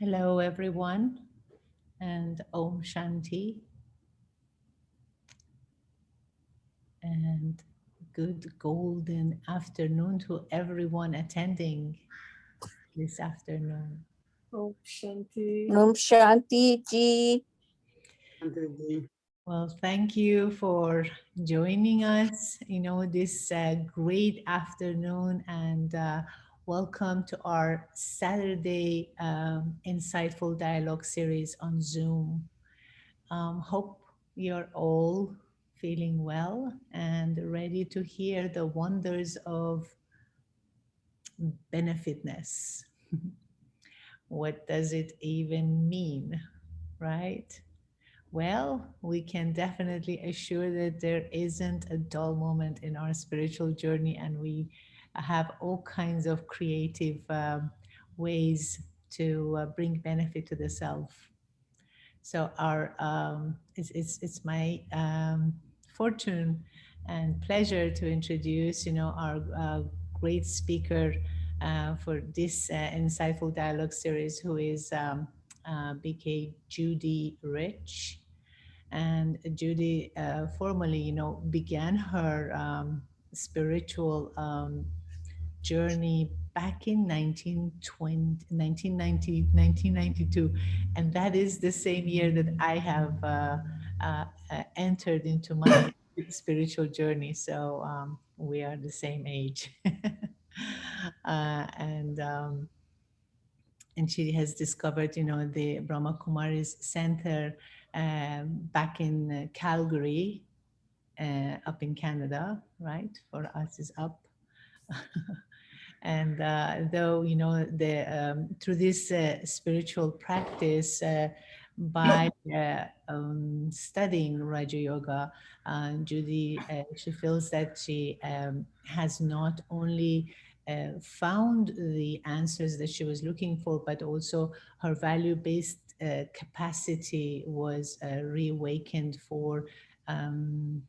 Hello, everyone, and Om Shanti, and good golden afternoon to everyone attending this afternoon. Oh, Shanti. Om Shanti Ji. Well, thank you for joining us, this great afternoon, and welcome to our Saturday Insightful Dialogue series on Zoom. Hope you're all feeling well and ready to hear the wonders of benefitness. What does it even mean, right? Well, we can definitely assure that there isn't a dull moment in our spiritual journey, and we have all kinds of creative ways to bring benefit to the self. So it's my fortune and pleasure to introduce, our great speaker for this insightful dialogue series, who is BK Judi Rich. And Judi formally, began her spiritual journey back in 1992, and that is the same year that I have entered into my spiritual journey. So we are the same age. And she has discovered, the Brahma Kumaris Center back in Calgary, up in Canada, right? For us is up. And though, the through this spiritual practice, by studying Raja Yoga, Judi, she feels that she has not only found the answers that she was looking for, but also her value-based capacity was reawakened for, having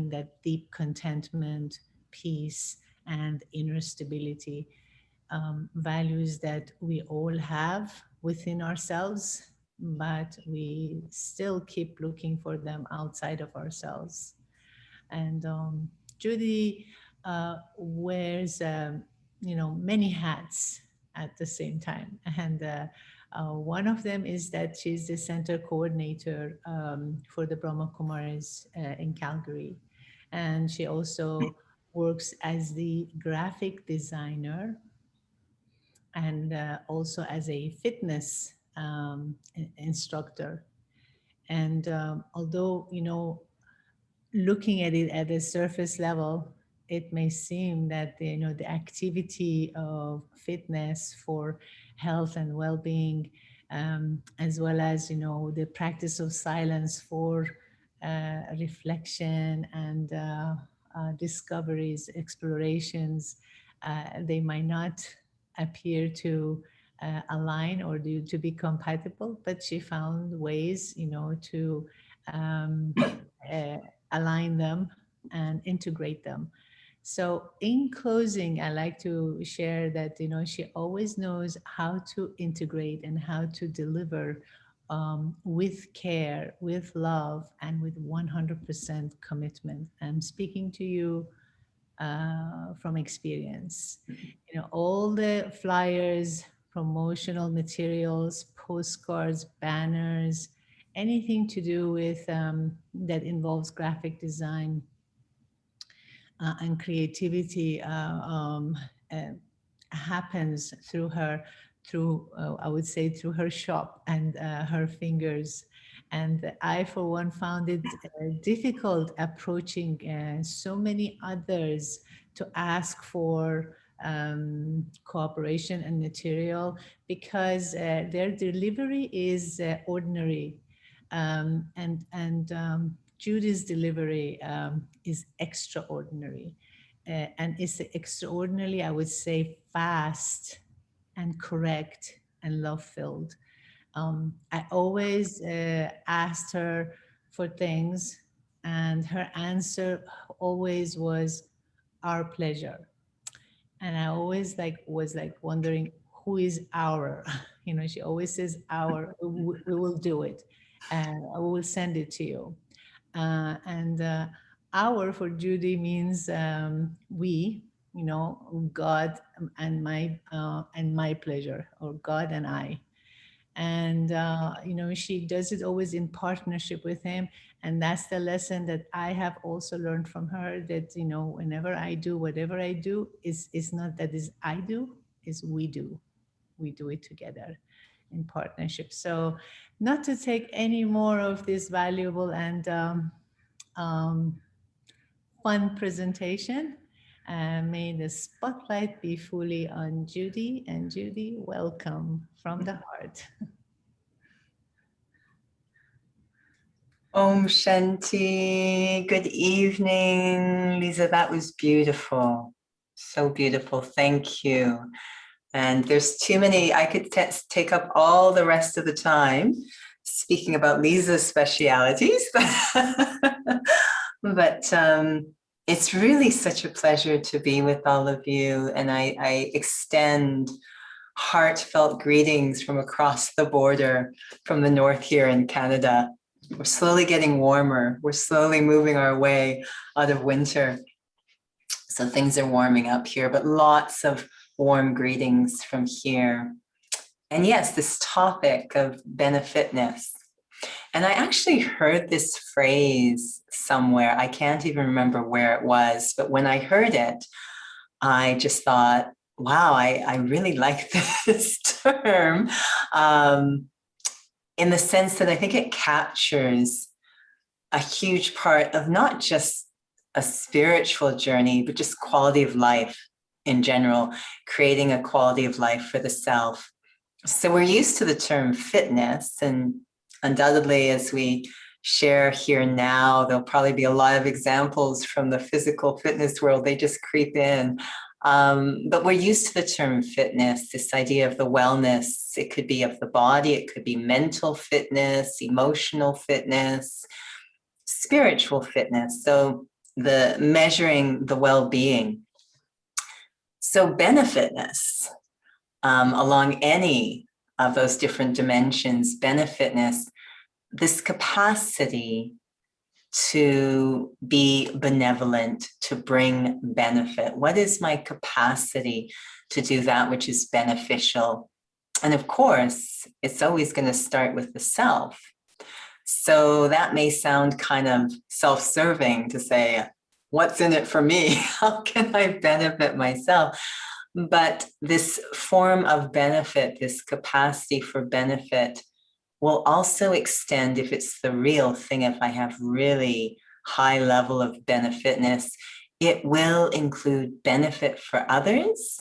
that deep contentment, peace, and inner stability, values that we all have within ourselves, but we still keep looking for them outside of ourselves. And Judi wears, many hats at the same time. And one of them is that she's the center coordinator for the Brahma Kumaris in Calgary. And she also works as the graphic designer and also as a fitness instructor. And although, looking at it at a surface level, it may seem that the activity of fitness for health and well-being, as well as the practice of silence for reflection and discoveries, explorations, they might not appear to align or to be compatible, but she found ways, to um, uh, align them and integrate them. So in closing, I like to share that, she always knows how to integrate and how to deliver with care, with love, and with 100% commitment. I'm speaking to you from experience. All the flyers, promotional materials, postcards, banners, anything to do with that involves graphic design and creativity uh, happens through her, through I would say through her shop and her fingers. And I, for one, found it difficult approaching so many others to ask for cooperation and material, because their delivery is ordinary, and Judy's delivery is extraordinary. And it's extraordinarily, I would say, fast and correct and love filled. I always asked her for things, and her answer always was our pleasure. And I always was like wondering, who is our? You know, she always says our, we will do it, and we will send it to you. And our for Judi means we, you know, God and my pleasure, or God and I. And you know, she does it always in partnership with him, and that's the lesson that I have also learned from her, that, you know, whenever I do whatever I do, is not that is I do, is we do. We do it together in partnership. So not to take any more of this valuable and um, fun presentation, may the spotlight be fully on Judi. And Judi, welcome from the heart. Om Shanti. Good evening, Lisa. That was beautiful. So beautiful. Thank you. And there's too many. I could take up all the rest of the time speaking about Lisa's specialities. But it's really such a pleasure to be with all of you. And I extend heartfelt greetings from across the border from the north here in Canada. We're slowly getting warmer. We're slowly moving our way out of winter. So things are warming up here, but lots of warm greetings from here. And yes, this topic of Benefitness. And I actually heard this phrase somewhere. I can't even remember where it was, but when I heard it, I just thought, wow, I really like this term. In the sense that I think it captures a huge part of not just a spiritual journey, but just quality of life in general, creating a quality of life for the self. So we're used to the term fitness, and undoubtedly as we share here now, there'll probably be a lot of examples from the physical fitness world. They just creep in. But we're used to the term fitness, this idea of the wellness. It could be of the body, it could be mental fitness, emotional fitness, spiritual fitness. So the measuring the well-being. So Benefitness, along any of those different dimensions, Benefitness, this capacity to be benevolent, to bring benefit. What is my capacity to do that which is beneficial? And of course, it's always going to start with the self. So that may sound kind of self-serving to say, what's in it for me? How can I benefit myself? But this form of benefit, this capacity for benefit, will also extend, if it's the real thing, if I have really high level of benefitness, it will include benefit for others,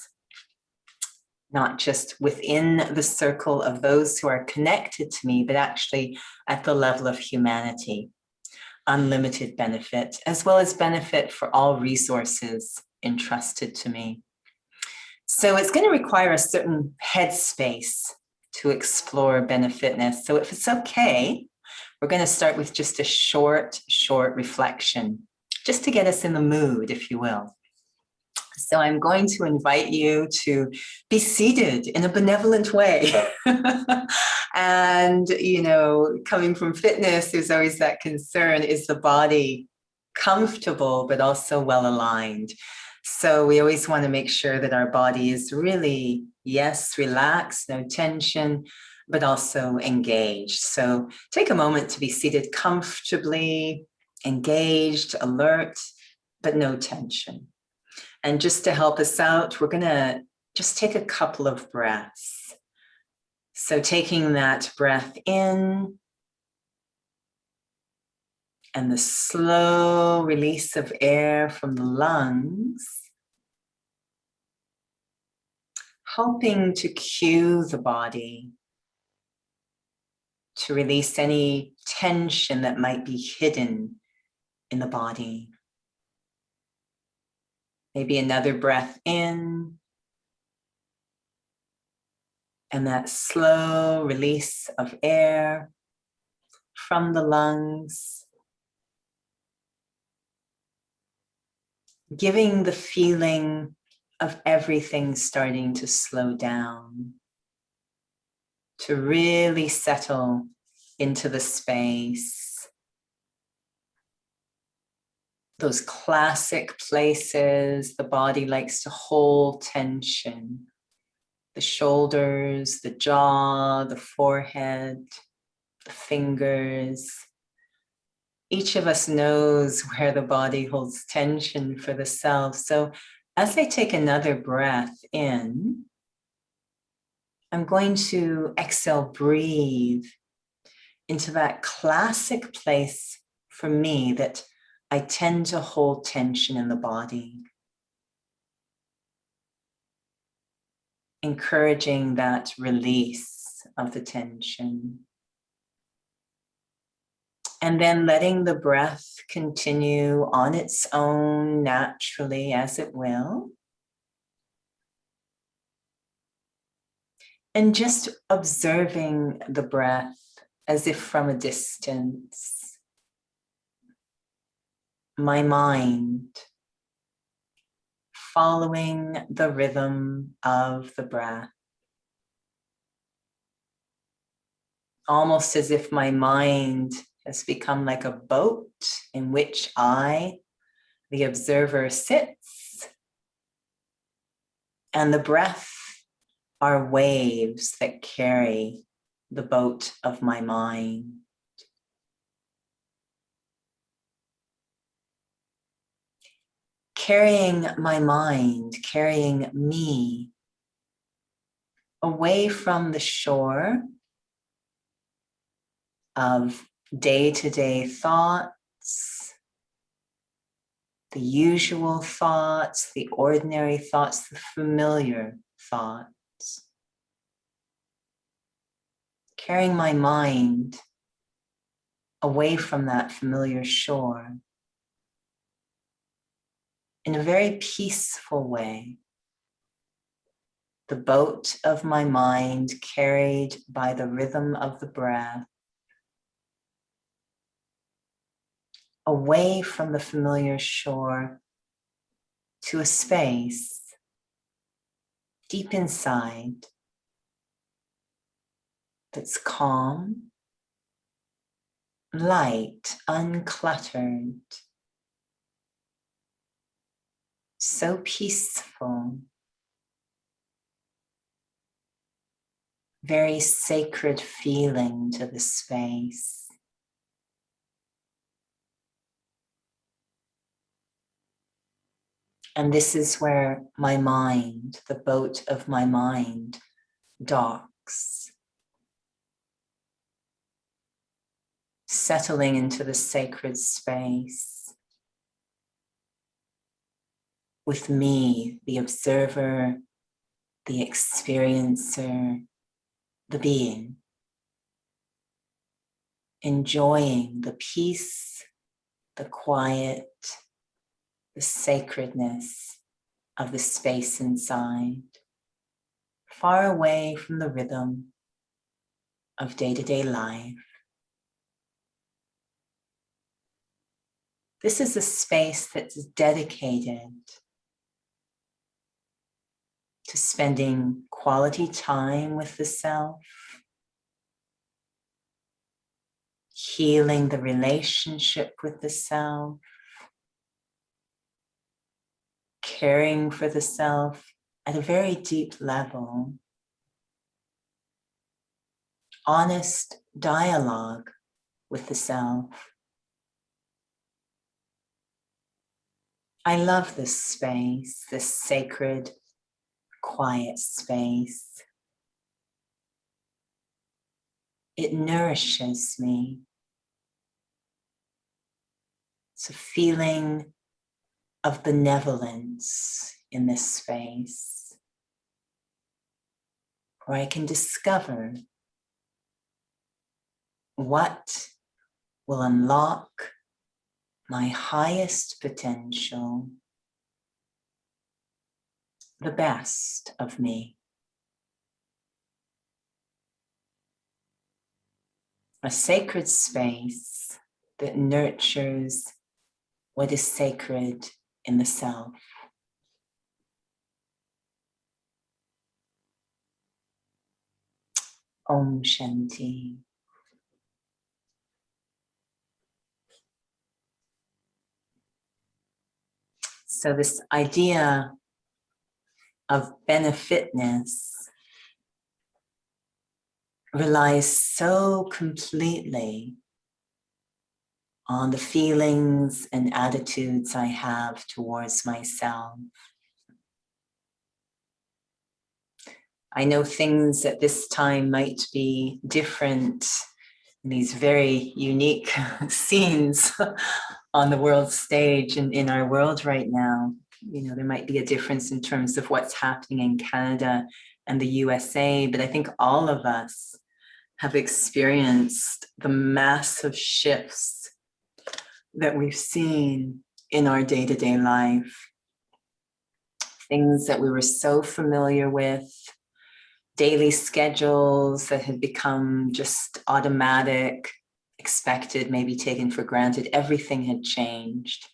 not just within the circle of those who are connected to me, but actually at the level of humanity, unlimited benefit, as well as benefit for all resources entrusted to me. So it's going to require a certain headspace to explore Benefitness. So if it's okay, we're going to start with just a short reflection, just to get us in the mood, if you will. So I'm going to invite you to be seated in a benevolent way. And, you know, coming from fitness, there's always that concern, is the body comfortable, but also well aligned? So we always want to make sure that our body is really, yes, relaxed, no tension, but also engaged. So take a moment to be seated comfortably, engaged, alert, but no tension. And just to help us out, we're going to just take a couple of breaths. So taking that breath in, and the slow release of air from the lungs, helping to cue the body to release any tension that might be hidden in the body. Maybe another breath in, and that slow release of air from the lungs, giving the feeling of everything starting to slow down. to really settle into the space. Those classic places the body likes to hold tension. The shoulders, the jaw, the forehead, the fingers. Each of us knows where the body holds tension for the self. So as I take another breath in, I'm going to exhale, breathe into that classic place for me that I tend to hold tension in the body. Encouraging that release of the tension. And then letting the breath continue on its own naturally as it will. And just observing the breath as if from a distance. My mind following the rhythm of the breath. Almost as if my mind has become like a boat in which I, the observer, sits. And the breath are waves that carry the boat of my mind. Carrying my mind, carrying me away from the shore of day-to-day thoughts, the usual thoughts, the ordinary thoughts, the familiar thoughts. Carrying my mind away from that familiar shore in a very peaceful way. The boat of my mind carried by the rhythm of the breath, away from the familiar shore to a space deep inside that's calm, light, uncluttered, so peaceful, very sacred feeling to the space. And this is where my mind, the boat of my mind, docks, settling into the sacred space with me, the observer, the experiencer, the being, enjoying the peace, the quiet, the sacredness of the space inside, far away from the rhythm of day-to-day life. This is a space that's dedicated to spending quality time with the self, healing the relationship with the self, caring for the self at a very deep level, honest dialogue with the self. I love this space, this sacred, quiet space. It nourishes me. It's a feeling of benevolence in this space, where I can discover what will unlock my highest potential, the best of me. A sacred space that nurtures what is sacred in the self. Om Shanti. So this idea of benefitness relies so completely on the feelings and attitudes I have towards myself. I know things at this time might be different in these very unique scenes on the world stage and in our world right now. You know, there might be a difference in terms of what's happening in Canada and the USA, but I think all of us have experienced the massive shifts that we've seen in our day-to-day life. Things that we were so familiar with, daily schedules that had become just automatic, expected, maybe taken for granted. Everything had changed.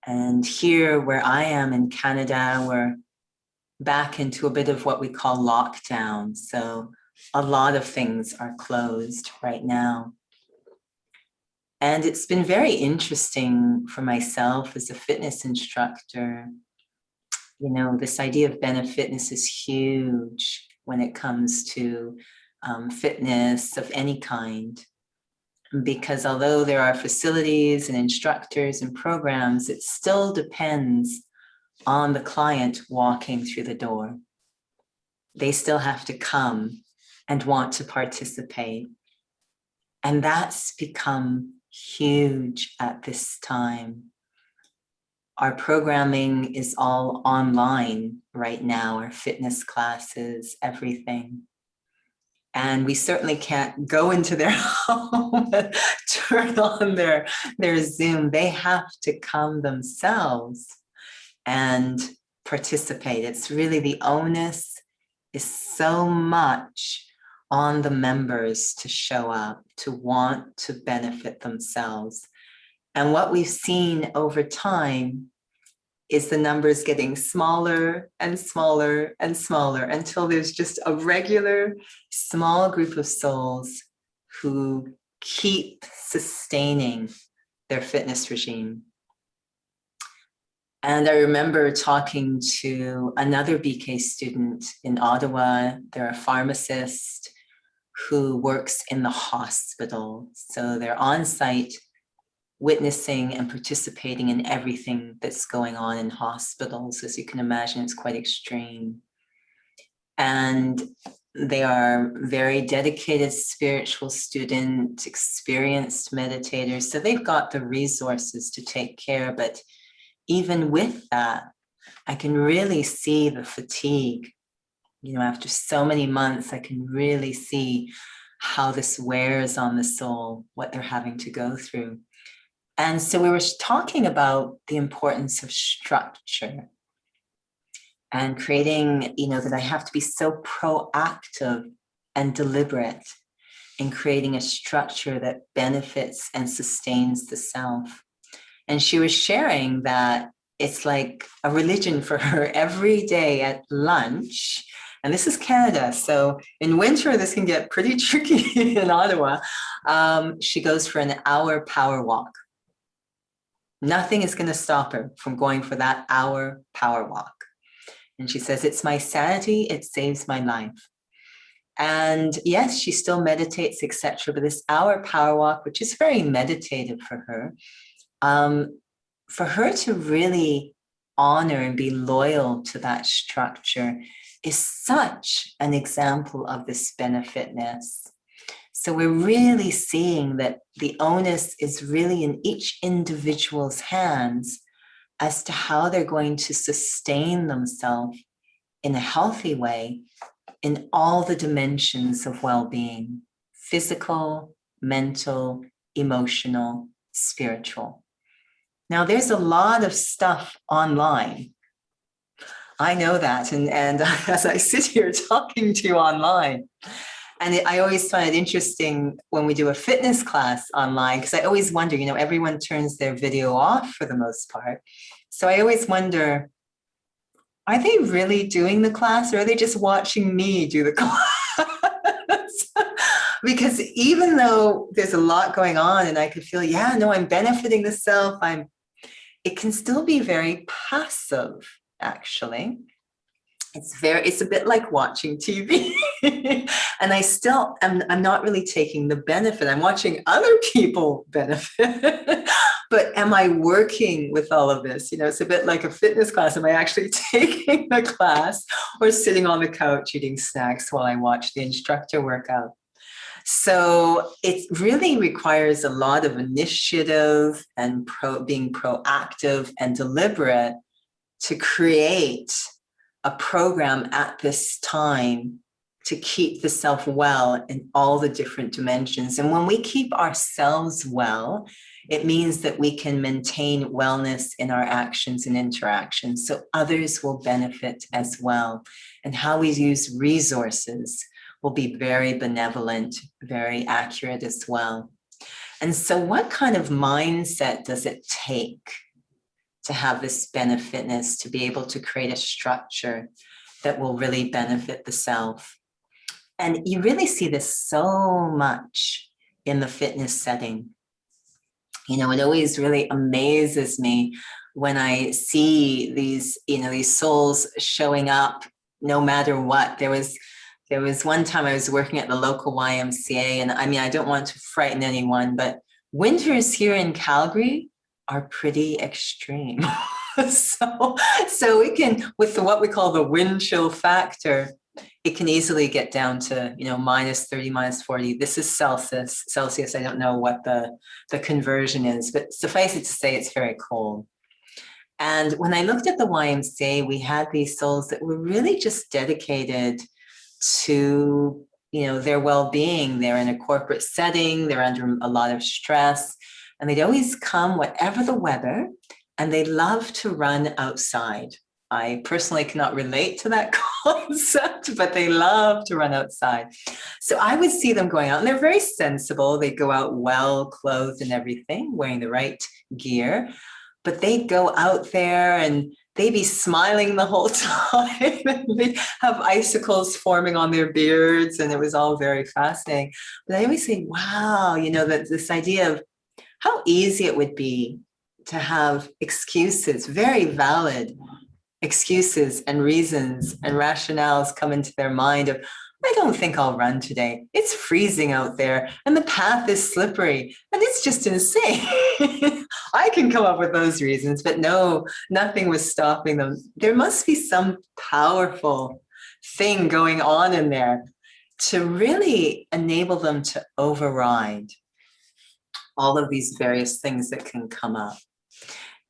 And here where I am in Canada, we're back into a bit of what we call lockdown. So a lot of things are closed right now. And it's been very interesting for myself as a fitness instructor. You know, this idea of Benefitness is huge when it comes to fitness of any kind. Because although there are facilities and instructors and programs, it still depends on the client walking through the door. They still have to come and want to participate. And that's become huge at this time. Our programming is all online right now, our fitness classes, everything. And we certainly can't go into their home and turn on their Zoom. They have to come themselves and participate. It's really, the onus is so much on the members to show up, to want to benefit themselves. And what we've seen over time is the numbers getting smaller and smaller and smaller until there's just a regular small group of souls who keep sustaining their fitness regime. And I remember talking to another BK student in Ottawa. They're a pharmacist who works in the hospital. So they're on site, witnessing and participating in everything that's going on in hospitals. As you can imagine, it's quite extreme. And they are very dedicated spiritual students, experienced meditators. So they've got the resources to take care. But even with that, I can really see the fatigue. You know, after so many months, I can really see how this wears on the soul, what they're having to go through. And so we were talking about the importance of structure and creating, you know, that I have to be so proactive and deliberate in creating a structure that benefits and sustains the self. And she was sharing that it's like a religion for her every day at lunch. And this is Canada, so in winter, this can get pretty tricky in Ottawa. She goes for an hour power walk. Nothing is going to stop her from going for that hour power walk. And she says, it's my sanity, it saves my life. And yes, she still meditates, etc. But this hour power walk, which is very meditative for her to really honor and be loyal to that structure is such an example of this benefitness. So we're really seeing that the onus is really in each individual's hands as to how they're going to sustain themselves in a healthy way in all the dimensions of well-being: physical, mental, emotional, spiritual. Now, there's a lot of stuff online. I know that, and as I sit here talking to you online, and I always find it interesting when we do a fitness class online, because I always wonder, you know, everyone turns their video off for the most part. So I always wonder, are they really doing the class, or are they just watching me do the class? Because even though there's a lot going on and I could feel, yeah, no, I'm benefiting the self, it can still be very passive, actually. It's a bit like watching TV. And I'm not really taking the benefit. I'm watching other people benefit. But am I working with all of this? It's a bit like a fitness class. Am I actually taking the class or sitting on the couch eating snacks while I watch the instructor work out? So it really requires a lot of initiative and being proactive and deliberate to create a program at this time to keep the self well in all the different dimensions. And when we keep ourselves well, it means that we can maintain wellness in our actions and interactions, so others will benefit as well. And how we use resources will be very benevolent, very accurate as well. And so what kind of mindset does it take to have this benefitness, to be able to create a structure that will really benefit the self? And you really see this so much in the fitness setting. It always really amazes me when I see these souls showing up no matter what. There was one time I was working at the local YMCA, and I don't want to frighten anyone, but winters here in Calgary are pretty extreme. So we can, with what we call the wind chill factor, it can easily get down to, minus 30, minus 40. This is Celsius. I don't know what the conversion is, but suffice it to say, it's very cold. And when I looked at the YMCA, we had these souls that were really just dedicated to, their well-being. They're in a corporate setting. They're under a lot of stress. And they'd always come, whatever the weather, and they love to run outside. I personally cannot relate to that concept, but they love to run outside. So I would see them going out, and they're very sensible. They go out well clothed and everything, wearing the right gear, but they go out there and they'd be smiling the whole time. They have icicles forming on their beards, and it was all very fascinating. But I always say, wow, that this idea of how easy it would be to have excuses, very valid excuses and reasons and rationales come into their mind of, I don't think I'll run today. It's freezing out there and the path is slippery and it's just insane. I can come up with those reasons, but no, nothing was stopping them. There must be some powerful thing going on in there to really enable them to override all of these various things that can come up.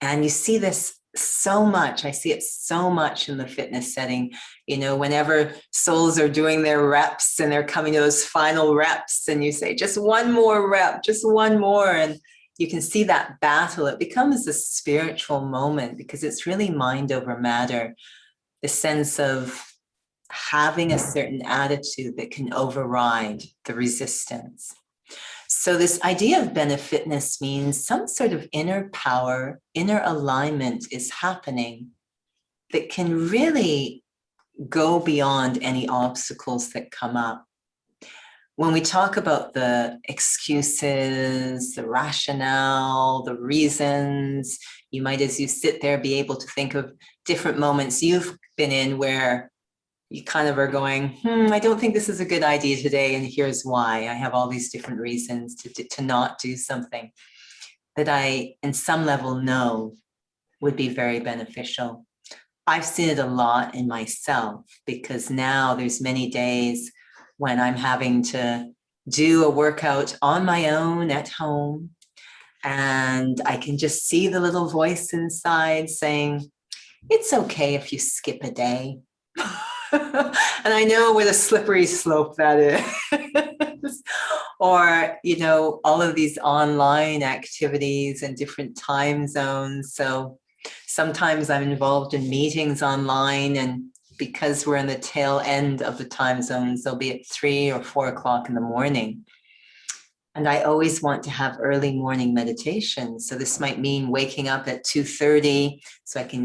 And you see this so much. I see it so much in the fitness setting. Whenever souls are doing their reps and they're coming to those final reps, and you say, just one more rep, just one more. And you can see that battle. It becomes a spiritual moment because it's really mind over matter. The sense of having a certain attitude that can override the resistance. So this idea of benefitness means some sort of inner power, inner alignment is happening that can really go beyond any obstacles that come up. When we talk about the excuses, the rationale, the reasons, you might, as you sit there, be able to think of different moments you've been in where you kind of are going, I don't think this is a good idea today, and here's why. I have all these different reasons to not do something that I, in some level, know would be very beneficial. I've seen it a lot in myself because now there's many days when I'm having to do a workout on my own at home, and I can just see the little voice inside saying, it's okay if you skip a day. And I know what a slippery slope that is. Or, all of these online activities and different time zones. So sometimes I'm involved in meetings online, and because we're in the tail end of the time zones, they'll be at 3 or 4 o'clock in the morning. And I always want to have early morning meditation. So this might mean waking up at 2:30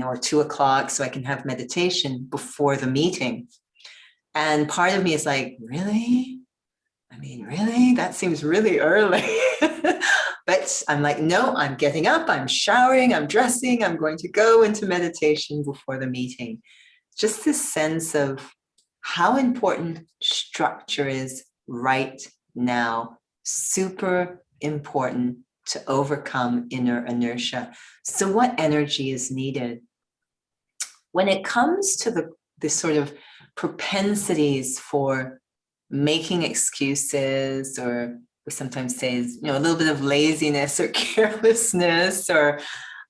or 2 o'clock, so I can have meditation before the meeting. And part of me is like, really? I mean, really? That seems really early. But I'm like, no, I'm getting up, I'm showering, I'm dressing, I'm going to go into meditation before the meeting. Just this sense of how important structure is right now. Super important to overcome inner inertia. So what energy is needed? When it comes to the sort of propensities for making excuses, or we sometimes say is, a little bit of laziness or carelessness or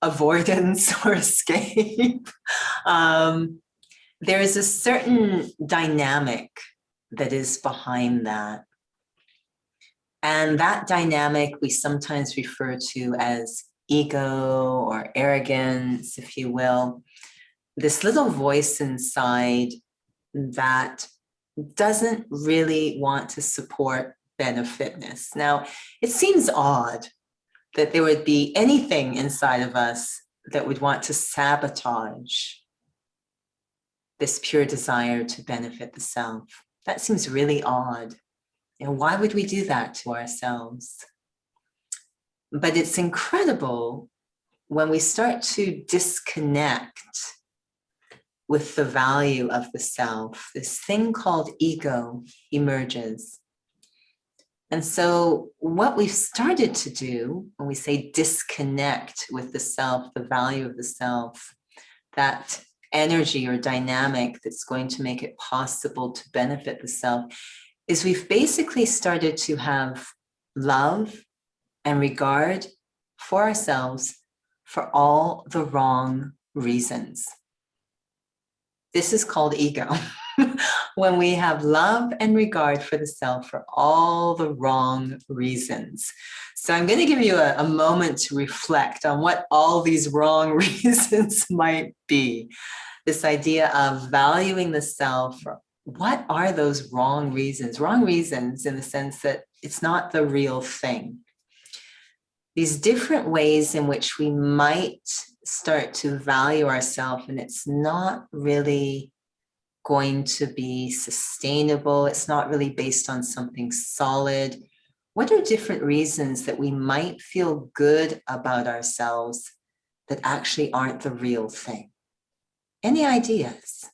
avoidance or escape, there is a certain dynamic that is behind that. And that dynamic we sometimes refer to as ego or arrogance, if you will. This little voice inside that doesn't really want to support Benefitness. Now, it seems odd that there would be anything inside of us that would want to sabotage this pure desire to benefit the self. That seems really odd. Why would we do that to ourselves? But it's incredible when we start to disconnect with the value of the self, this thing called ego emerges. And so what we've started to do when we say disconnect with the self, the value of the self, that energy or dynamic that's going to make it possible to benefit the self, is we've basically started to have love and regard for ourselves for all the wrong reasons. This is called ego. When we have love and regard for the self for all the wrong reasons. So I'm going to give you a moment to reflect on what all these wrong reasons might be. This idea of valuing the self. What are those wrong reasons? Wrong reasons in the sense that it's not the real thing. These different ways in which we might start to value ourselves, and it's not really going to be sustainable. It's not really based on something solid. What are different reasons that we might feel good about ourselves that actually aren't the real thing? Any ideas?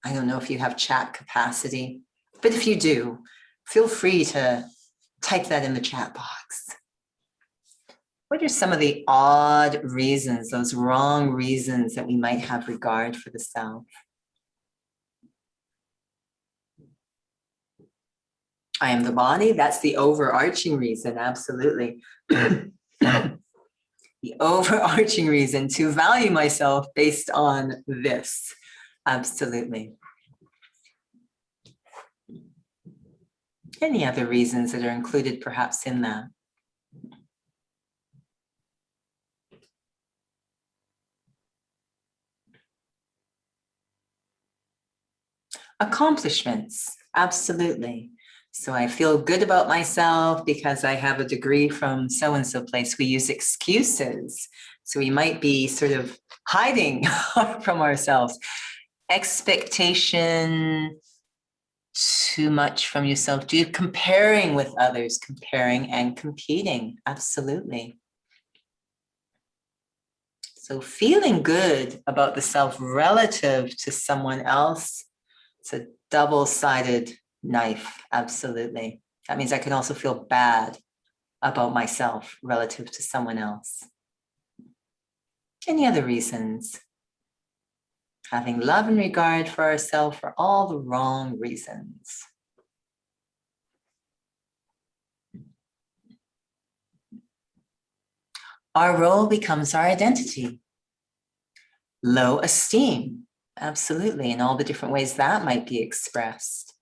I don't know if you have chat capacity, but if you do, feel free to type that in the chat box. What are some of the odd reasons, those wrong reasons that we might have regard for the self? I am the body, that's the overarching reason, absolutely. The overarching reason to value myself based on this, absolutely. Any other reasons that are included perhaps in that? Accomplishments, absolutely. So I feel good about myself because I have a degree from so-and-so place. We use excuses. So we might be sort of hiding from ourselves. Expectation, too much from yourself. Do you comparing with others, comparing and competing? Absolutely. So feeling good about the self relative to someone else, it's a double-sided knife, absolutely. That means I can also feel bad about myself relative to someone else. Any other reasons? Having love and regard for ourselves for all the wrong reasons. Our role becomes our identity. Low esteem, absolutely, in all the different ways that might be expressed.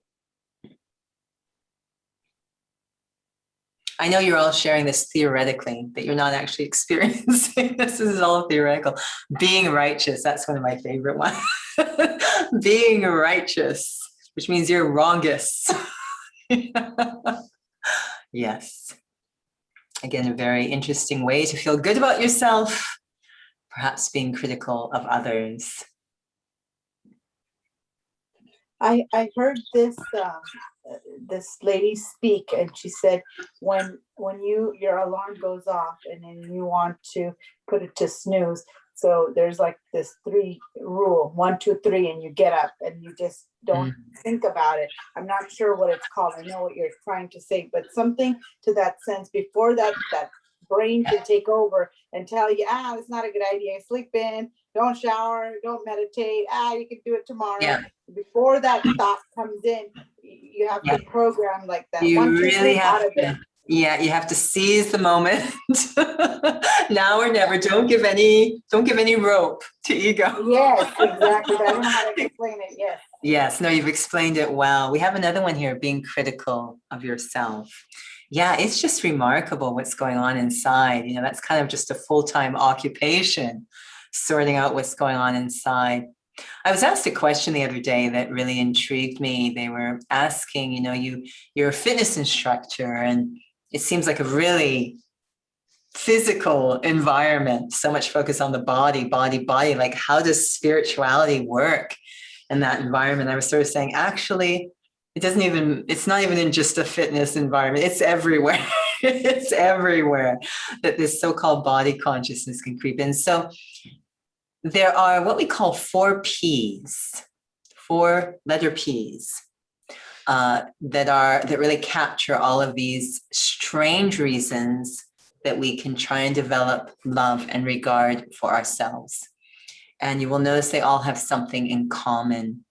I know you're all sharing this theoretically, but you're not actually experiencing this. This is all theoretical. Being righteous, that's one of my favorite ones. Being righteous, which means you're wrongest. Yes. Again, a very interesting way to feel good about yourself, perhaps being critical of others. I heard this this lady speak, and she said, when your alarm goes off and then you want to put it to snooze, so there's like this 3 rule, 1, 2, 3, and you get up and you just don't think about it. I'm not sure what it's called. I know what you're trying to say, but something to that sense before that brain can take over and tell you, it's not a good idea. Sleep in, don't shower, don't meditate. You can do it tomorrow. Yeah. Before that thought comes in, you have to program like that. You 1, 2, 3, really out have of it. to. Yeah, you have to seize the moment. Now or never. Don't give any rope to ego. Yes, exactly. But I don't know how to explain it. Yes. Yes, no, you've explained it well. We have another one here, being critical of yourself. Yeah, it's just remarkable what's going on inside. You know, that's kind of just a full-time occupation, sorting out what's going on inside. I was asked a question the other day that really intrigued me. They were asking, you know, you're a fitness instructor, and it seems like a really physical environment, so much focus on the body. Like, how does spirituality work in that environment? I was sort of saying, actually, it's not even in just a fitness environment. It's everywhere. It's everywhere that this so-called body consciousness can creep in. So there are what we call 4 Ps, 4 letter Ps, that really capture all of these strange reasons that we can try and develop love and regard for ourselves. And you will notice they all have something in common.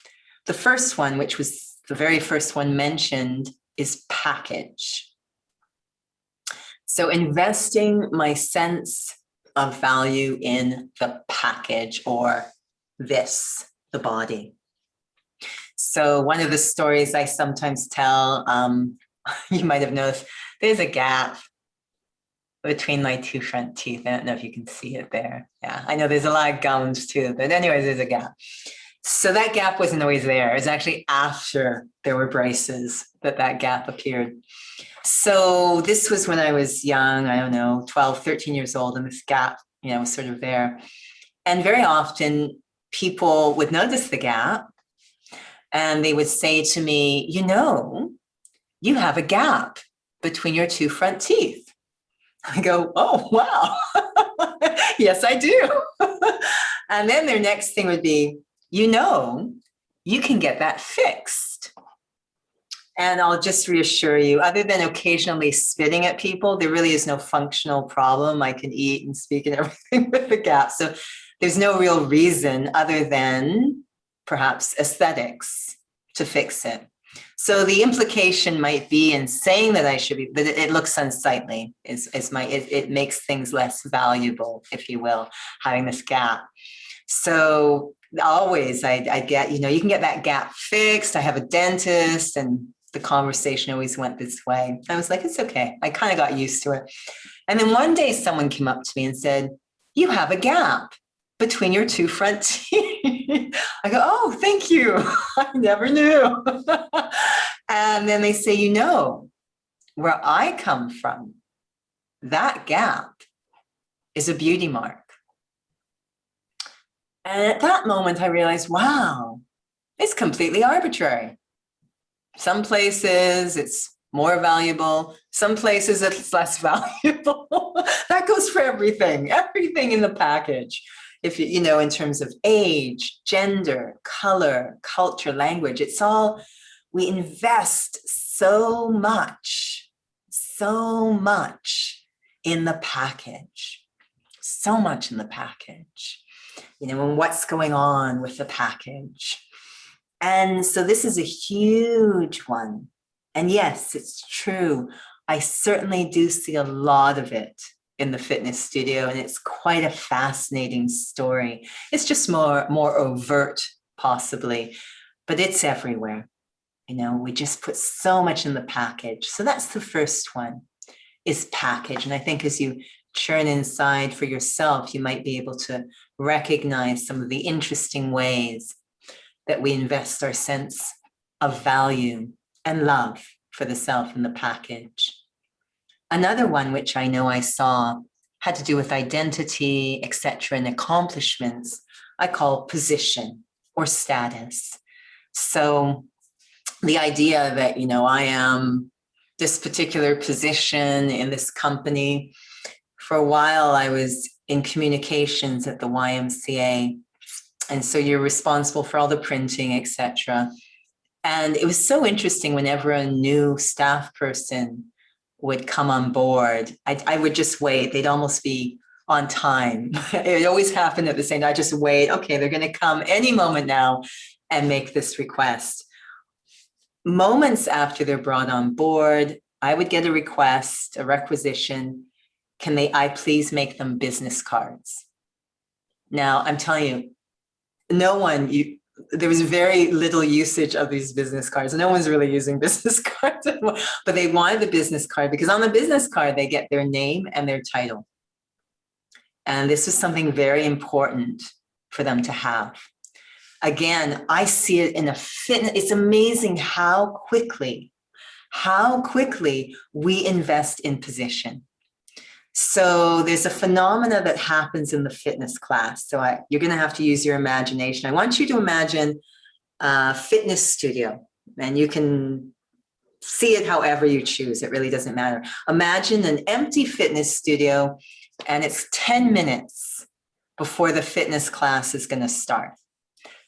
The first one, which was the very first one mentioned, is package. So investing my sense of value in the package, or the body. So one of the stories I sometimes tell, you might have noticed, there's a gap between my 2 front teeth. I don't know if you can see it there. Yeah, I know there's a lot of gums too, but anyways, there's a gap. So that gap wasn't always there. It was actually after there were braces that gap appeared. So this was when I was young, I don't know, 12, 13 years old, and this gap, you know, was sort of there. And very often people would notice the gap and they would say to me, you know, you have a gap between your 2 front teeth. I go, oh, wow. Yes, I do. And then their next thing would be, you know, you can get that fixed. And I'll just reassure you, other than occasionally spitting at people, there really is no functional problem. I can eat and speak and everything with the gap. So there's no real reason other than perhaps aesthetics to fix it. So the implication might be in saying that I should be, that it looks unsightly, it makes things less valuable, if you will, having this gap. So always I get, you know, you can get that gap fixed. I have a dentist, and the conversation always went this way. I was like, it's okay. I kind of got used to it. And then one day someone came up to me and said, you have a gap between your 2 front teeth. I go, oh, thank you. I never knew. And then they say, you know, where I come from, that gap is a beauty mark. And at that moment, I realized, wow, it's completely arbitrary. Some places it's more valuable. Some places it's less valuable. That goes for everything in the package. If you know, in terms of age, gender, color, culture, language, it's all, we invest so much in the package, so much in the package, you know, and what's going on with the package. And so this is a huge one. And yes, it's true. I certainly do see a lot of it in the fitness studio, and it's quite a fascinating story. It's just more overt, possibly, but it's everywhere. You know, we just put so much in the package. So that's the first one, is package. And I think as you churn inside for yourself, you might be able to recognize some of the interesting ways that we invest our sense of value and love for the self in the package. Another one, which I know I saw, had to do with identity, etc., and accomplishments, I call position or status. So the idea that, I am this particular position in this company. For a while, I was in communications at the YMCA. And so you're responsible for all the printing, etc. And it was so interesting whenever a new staff person would come on board, I would just wait. They'd almost be on time. It always happened at the same time. I just wait. Okay, they're going to come any moment now and make this request. Moments after they're brought on board, I would get a request, a requisition. Can I please make them business cards? Now, I'm telling you, there was very little usage of these business cards. No one's really using business cards anymore, but they wanted the business card because on the business card, they get their name and their title. And this was something very important for them to have. Again, I see it in a fitness. It's amazing how quickly we invest in position. So there's a phenomena that happens in the fitness class. So you're going to have to use your imagination. I want you to imagine a fitness studio, and you can see it however you choose. It really doesn't matter. Imagine an empty fitness studio, and it's 10 minutes before the fitness class is going to start.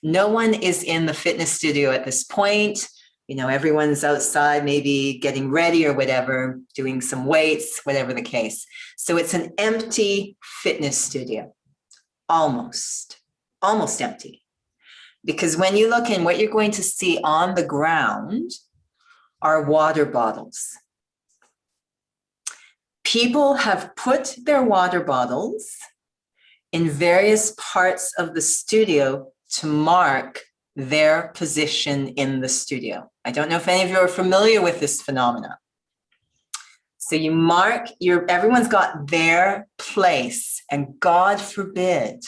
No one is in the fitness studio at this point. Everyone's outside, maybe getting ready or whatever, doing some weights, whatever the case. So it's an empty fitness studio, almost empty. Because when you look in, what you're going to see on the ground are water bottles. People have put their water bottles in various parts of the studio to mark their position in the studio. I don't know if any of you are familiar with this phenomena. So you mark everyone's got their place, and God forbid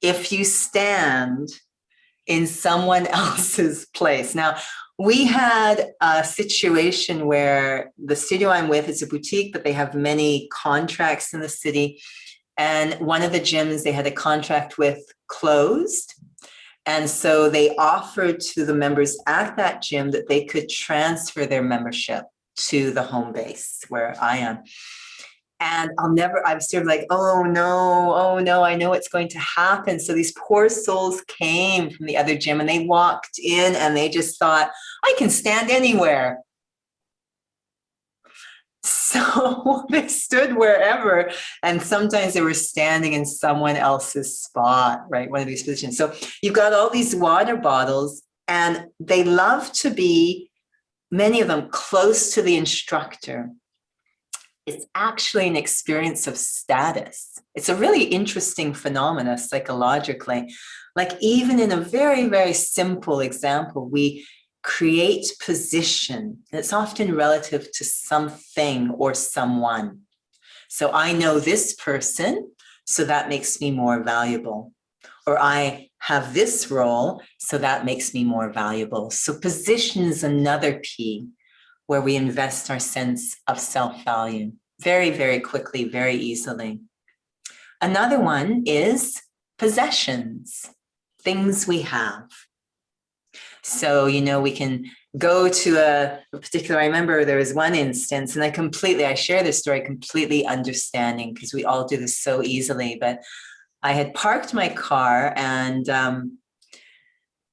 if you stand in someone else's place. Now, we had a situation where the studio I'm with is a boutique, but they have many contracts in the city. And one of the gyms they had a contract with closed. And so they offered to the members at that gym that they could transfer their membership to the home base where I am. And I was sort of like, oh no, I know what's going to happen. So these poor souls came from the other gym and they walked in and they just thought, I can stand anywhere. So they stood wherever, and sometimes they were standing in someone else's spot, right? One of these positions. So you've got all these water bottles, and they love to be, many of them, close to the instructor. It's actually an experience of status. It's a really interesting phenomena psychologically. Like even in a very, very simple example, we create position. It's often relative to something or someone. So I know this person, so that makes me more valuable. Or I have this role, so that makes me more valuable. So position is another P where we invest our sense of self-value very, very quickly, very easily. Another one is possessions, things we have. So, we can go to a particular, I remember there was one instance, and I share this story completely understanding because we all do this so easily, but I had parked my car and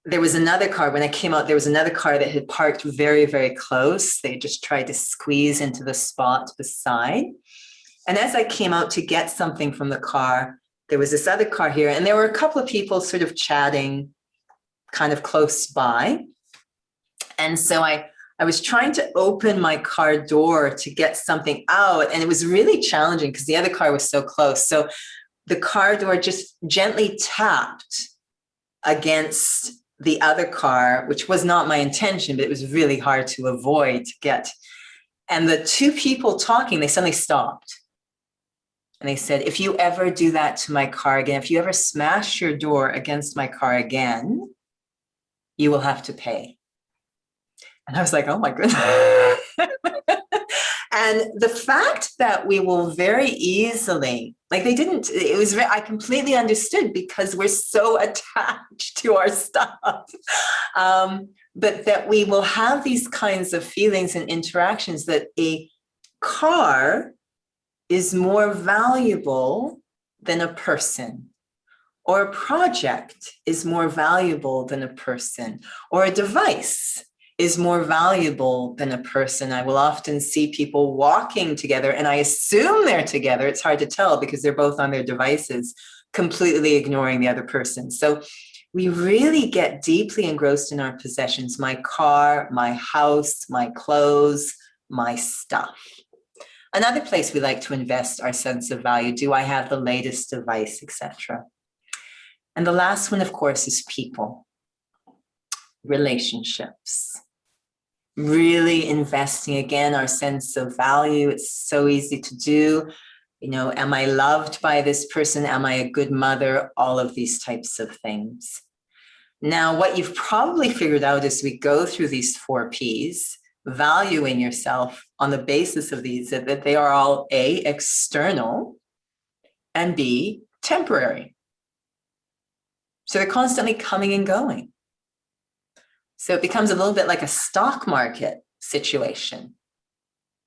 there was another car. When I came out, there was another car that had parked very, very close. They just tried to squeeze into the spot beside. And as I came out to get something from the car, there was this other car here, and there were a couple of people sort of chatting kind of close by. And so I was trying to open my car door to get something out, and it was really challenging because the other car was so close. So the car door just gently tapped against the other car, which was not my intention, but it was really hard to avoid to get. And the two people talking, they suddenly stopped. And they said, if you ever do that to my car again, if you ever smash your door against my car again, you will have to pay. And I was like, oh my goodness. And the fact that we will very easily, I completely understood because we're so attached to our stuff. but that we will have these kinds of feelings and interactions, that a car is more valuable than a person, or a project is more valuable than a person, or a device is more valuable than a person. I will often see people walking together, and I assume they're together. It's hard to tell because they're both on their devices, completely ignoring the other person. So we really get deeply engrossed in our possessions, my car, my house, my clothes, my stuff. Another place we like to invest our sense of value. Do I have the latest device, etc.? And the last one, of course, is people, relationships. Really investing, again, our sense of value. It's so easy to do. You know, am I loved by this person? Am I a good mother? All of these types of things. Now, what you've probably figured out as we go through these 4 Ps, valuing yourself on the basis of these, that they are all A, external, and B, temporary. So they're constantly coming and going. So it becomes a little bit like a stock market situation,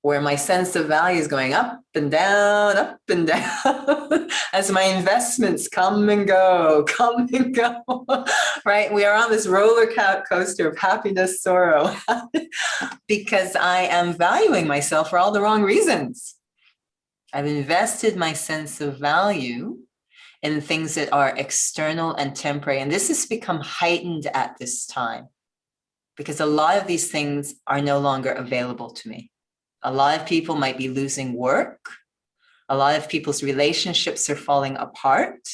where my sense of value is going up and down, as my investments come and go, right? We are on this roller coaster of happiness, sorrow, because I am valuing myself for all the wrong reasons. I've invested my sense of value in things that are external and temporary. And this has become heightened at this time, because a lot of these things are no longer available to me. A lot of people might be losing work. A lot of people's relationships are falling apart.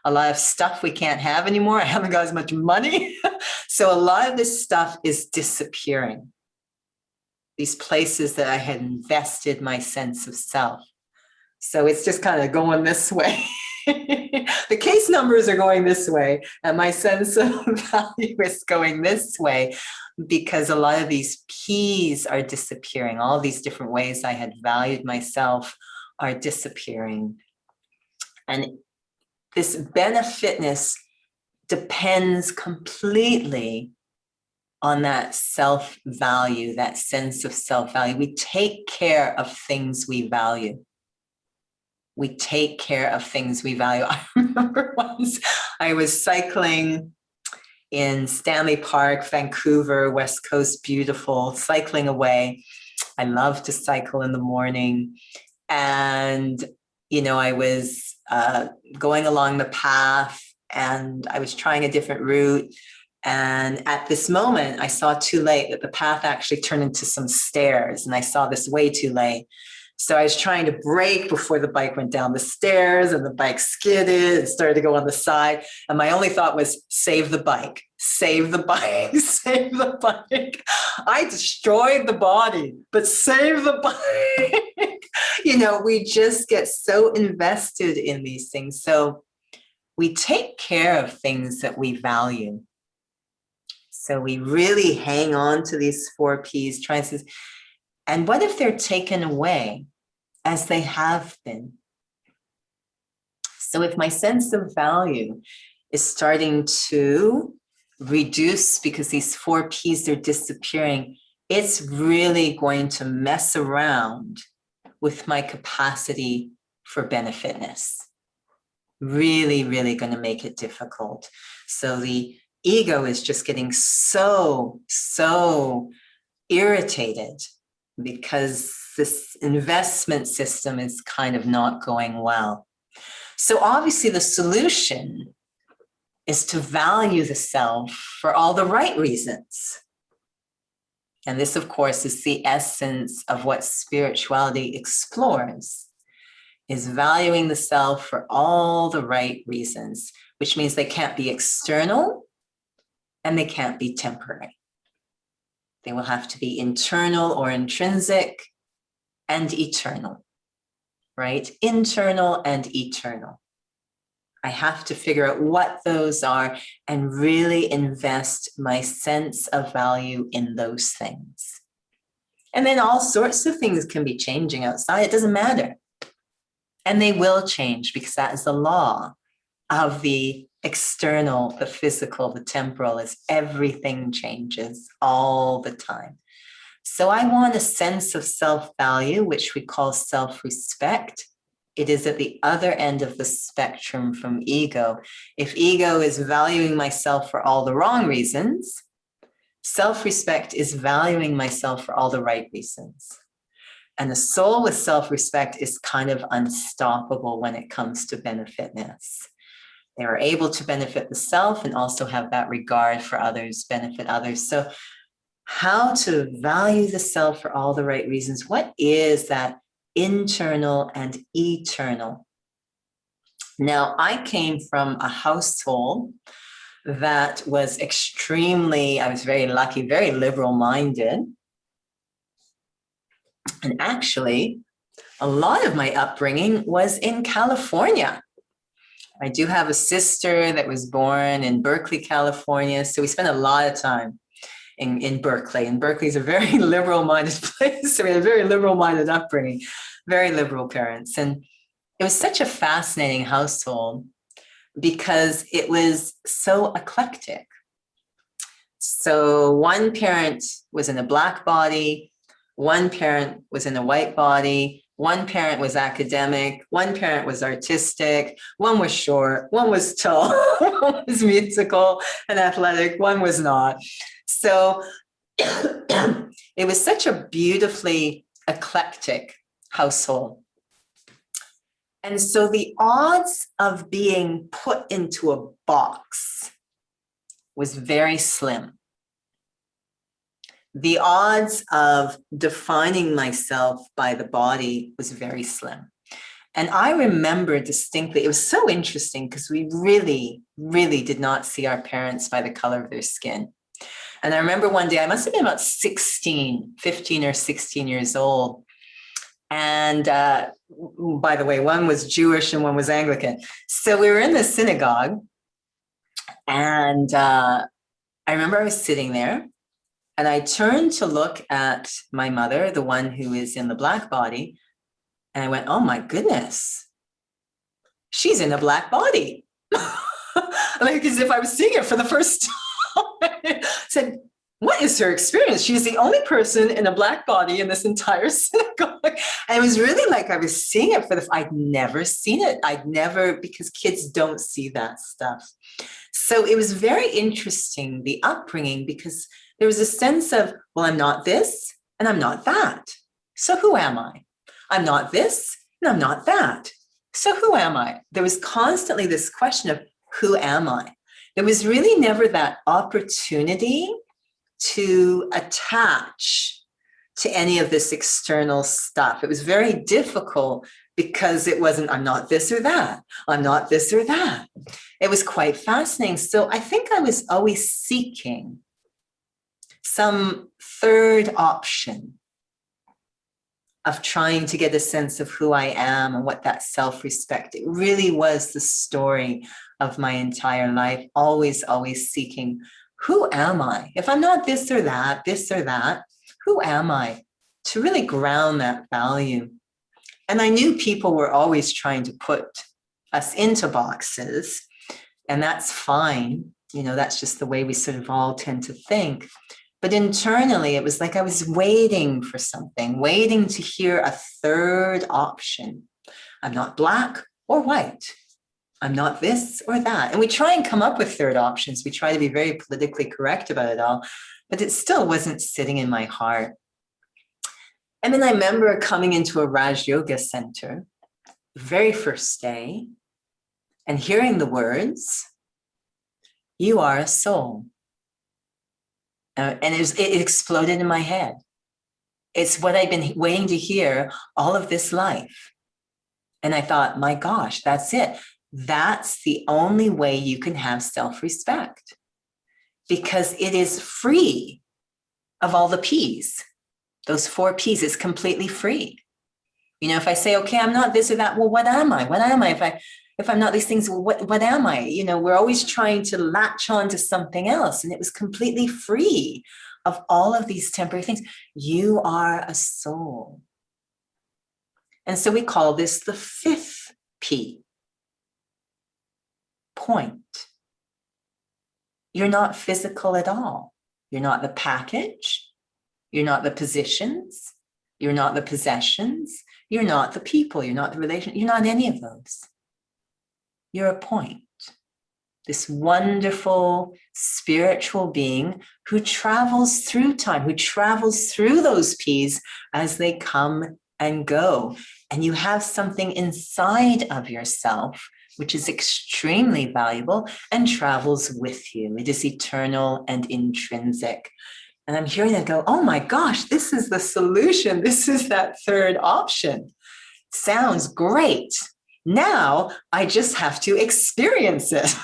A lot of stuff we can't have anymore. I haven't got as much money. So a lot of this stuff is disappearing. These places that I had invested my sense of self. So it's just kind of going this way. The case numbers are going this way, and my sense of value is going this way, because a lot of these P's are disappearing. All these different ways I had valued myself are disappearing. And this benefitness depends completely on that self-value, that sense of self-value. We take care of things we value. We take care of things we value. I remember once I was cycling in Stanley Park, Vancouver, West Coast, beautiful, cycling away. I love to cycle in the morning. And, you know, I was going along the path, and I was trying a different route. And at this moment, I saw too late that the path actually turned into some stairs, and I saw this way too late. So I was trying to brake before the bike went down the stairs, and the bike skidded and started to go on the side. And my only thought was, save the bike, save the bike, save the bike. I destroyed the body, but save the bike. You know, we just get so invested in these things. So we take care of things that we value. So we really hang on to these 4 Ps, choices. And what if they're taken away, as they have been? So if my sense of value is starting to reduce because these 4 Ps are disappearing, it's really going to mess around with my capacity for benefitness. Really, really going to make it difficult. So the ego is just getting so irritated because this investment system is kind of not going well. So obviously the solution is to value the self for all the right reasons. And this, of course, is the essence of what spirituality explores, is valuing the self for all the right reasons, which means they can't be external and they can't be temporary. They will have to be internal or intrinsic and eternal, right? Internal and eternal. I have to figure out what those are and really invest my sense of value in those things. And then all sorts of things can be changing outside. It doesn't matter. And they will change because that is the law of the external, the physical, the temporal, as everything changes all the time. So I want a sense of self-value, which we call self-respect. It is at the other end of the spectrum from ego. If ego is valuing myself for all the wrong reasons, self-respect is valuing myself for all the right reasons. And a soul with self-respect is kind of unstoppable when it comes to benefitness. They are able to benefit the self and also have that regard for others, benefit others. So how to value the self for all the right reasons? What is that internal and eternal? Now, I came from a household that was I was very lucky, very liberal-minded. And actually, a lot of my upbringing was in California. I do have a sister that was born in Berkeley, California. So we spent a lot of time in Berkeley. And Berkeley is a very liberal-minded place. So we had a very liberal-minded upbringing, very liberal parents. And it was such a fascinating household because it was so eclectic. So one parent was in a Black body, one parent was in a white body, one parent was academic, one parent was artistic, one was short, one was tall, one was musical and athletic, one was not. So it was such a beautifully eclectic household. And so the odds of being put into a box was very slim. The odds of defining myself by the body was very slim. And I remember distinctly, it was so interesting because we really, really did not see our parents by the color of their skin. And I remember one day, I must have been about 15 or 16 years old. And by the way, one was Jewish and one was Anglican. So we were in the synagogue, and I remember I was sitting there, and I turned to look at my mother, the one who is in the Black body, and I went, oh my goodness, she's in a Black body. Like as if I was seeing it for the first time. I said, what is her experience? She's the only person in a Black body in this entire synagogue. And it was really like I was seeing it I'd never seen it. Because kids don't see that stuff. So it was very interesting, the upbringing, because there was a sense of, well, I'm not this and I'm not that. So who am I? I'm not this and I'm not that. So who am I? There was constantly this question of who am I? There was really never that opportunity to attach to any of this external stuff. It was very difficult because it wasn't, I'm not this or that. I'm not this or that. It was quite fascinating. So I think I was always seeking some third option of trying to get a sense of who I am and what that self-respect, it really was the story of my entire life, always seeking, who am I? If I'm not this or that, who am I? To really ground that value. And I knew people were always trying to put us into boxes, and that's fine. You know, that's just the way we sort of all tend to think. But internally, it was like I was waiting for something, waiting to hear a third option. I'm not Black or white. I'm not this or that. And we try and come up with third options. We try to be very politically correct about it all, but it still wasn't sitting in my heart. And then I remember coming into a Raj Yoga center, the very first day, and hearing the words, you are a soul. And it exploded in my head. It's what I've been waiting to hear all of this life. And I thought, my gosh, that's it. That's the only way you can have self-respect, because it is free of all the P's. Those 4 P's is completely free. You know, if I say, okay, I'm not this or that, well, what am I? What am I? If I'm not these things, well, what am I? You know, we're always trying to latch on to something else. And it was completely free of all of these temporary things. You are a soul. And so we call this the 5th P. Point. you're not physical at all. You're not the package. You're not the positions. You're not the possessions. You're not the people. You're not the relation. You're not any of those. You're a point. This wonderful spiritual being who travels through time, who travels through those P's as they come and go. And you have something inside of yourself which is extremely valuable and travels with you. It is eternal and intrinsic. And I'm hearing them go, oh my gosh, this is the solution. This is that third option. Sounds great. Now I just have to experience it.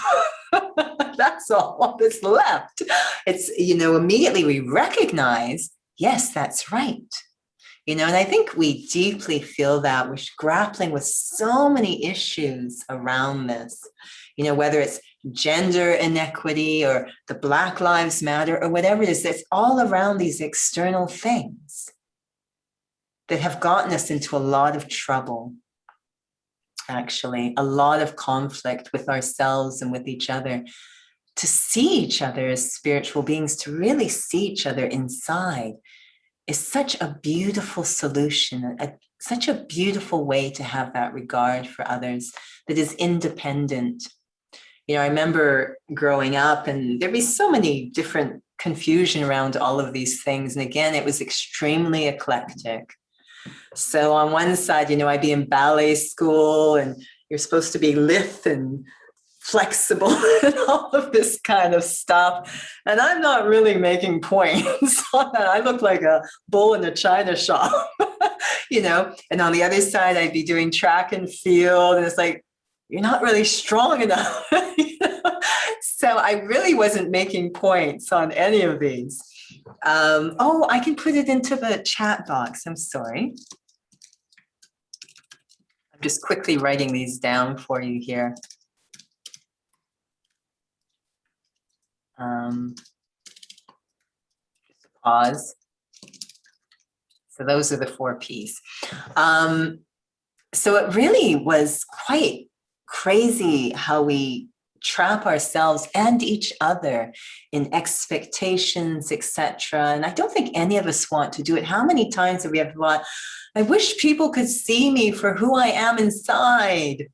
That's all that's left. It's, immediately we recognize, yes, that's right. And I think we deeply feel that. We're grappling with so many issues around this, whether it's gender inequity or the Black Lives Matter or whatever it is, that's all around these external things that have gotten us into a lot of trouble, actually, a lot of conflict with ourselves and with each other. To see each other as spiritual beings, to really see each other inside, is such a beautiful solution, such a beautiful way to have that regard for others that is independent. I remember growing up and there'd be so many different confusion around all of these things. And again, it was extremely eclectic. So on one side, I'd be in ballet school and you're supposed to be lithe and flexible and all of this kind of stuff. And I'm not really making points on that. I look like a bull in a china shop, and on the other side, I'd be doing track and field. And it's like, you're not really strong enough. So I really wasn't making points on any of these. I can put it into the chat box. I'm sorry. I'm just quickly writing these down for you here. Just pause. So those are the 4 P's. So it really was quite crazy how we trap ourselves and each other in expectations, etc. And I don't think any of us want to do it. How many times have we have thought, I wish people could see me for who I am inside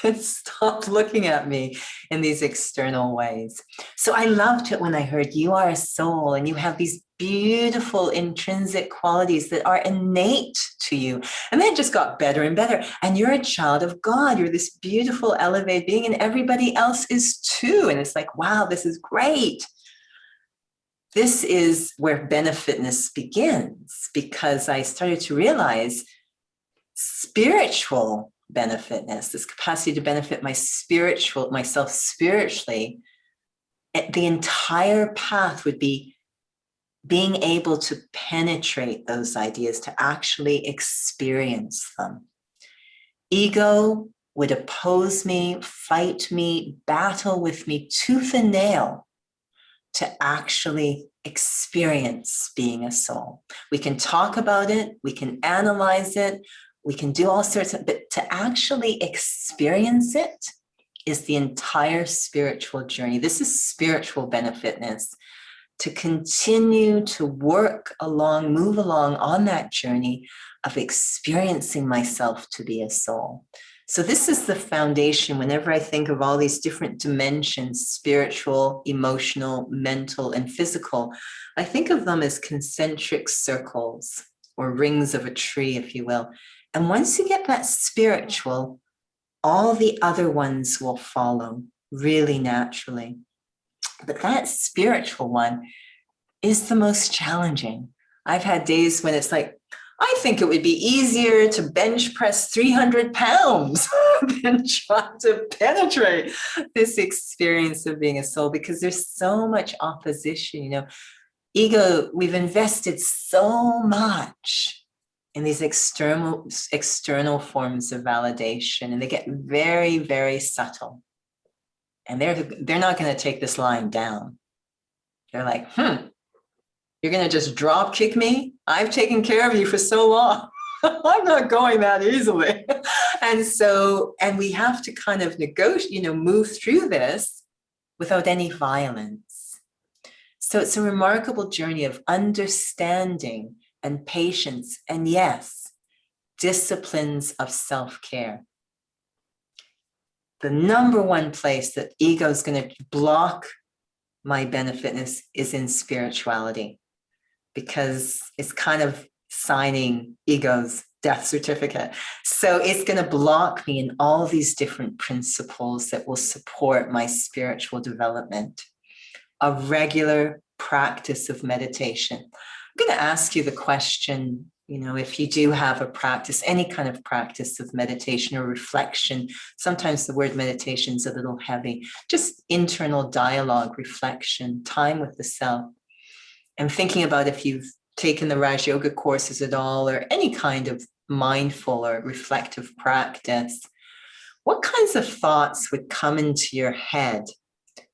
and stop looking at me in these external ways. So I loved it when I heard you are a soul and you have these beautiful intrinsic qualities that are innate to you. And then it just got better and better. And you're a child of God. You're this beautiful, elevated being, and everybody else is too. And it's like, wow, this is great. This is where Benefitness begins, because I started to realize spiritual benefitness, this capacity to benefit myself spiritually, the entire path would be being able to penetrate those ideas, to actually experience them. Ego would oppose me, fight me, battle with me tooth and nail to actually experience being a soul. We can talk about it, we can analyze it, we can do all sorts of, but to actually experience it is the entire spiritual journey. This is spiritual benefitness. To continue to work along, move along on that journey of experiencing myself to be a soul. So this is the foundation. Whenever I think of all these different dimensions, spiritual, emotional, mental, and physical, I think of them as concentric circles or rings of a tree, if you will. And once you get that spiritual, all the other ones will follow really naturally. But that spiritual one is the most challenging. I've had days when it's like, I think it would be easier to bench press 300 pounds than try to penetrate this experience of being a soul, because there's so much opposition. Ego, we've invested so much in these external forms of validation, and they get very, very subtle. And they're not going to take this line down. They're like, you're going to just drop kick me? I've taken care of you for so long. I'm not going that easily. And we have to kind of negotiate, move through this without any violence. So it's a remarkable journey of understanding and patience, and yes, disciplines of self-care. The number one place that ego is going to block my benefitness is in spirituality, because it's kind of signing ego's death certificate. So it's going to block me in all these different principles that will support my spiritual development. A regular practice of meditation. I'm going to ask you the question, if you do have a practice, any kind of practice of meditation or reflection, sometimes the word meditation is a little heavy, just internal dialogue, reflection, time with the self. And thinking about if you've taken the Raj Yoga courses at all, or any kind of mindful or reflective practice, what kinds of thoughts would come into your head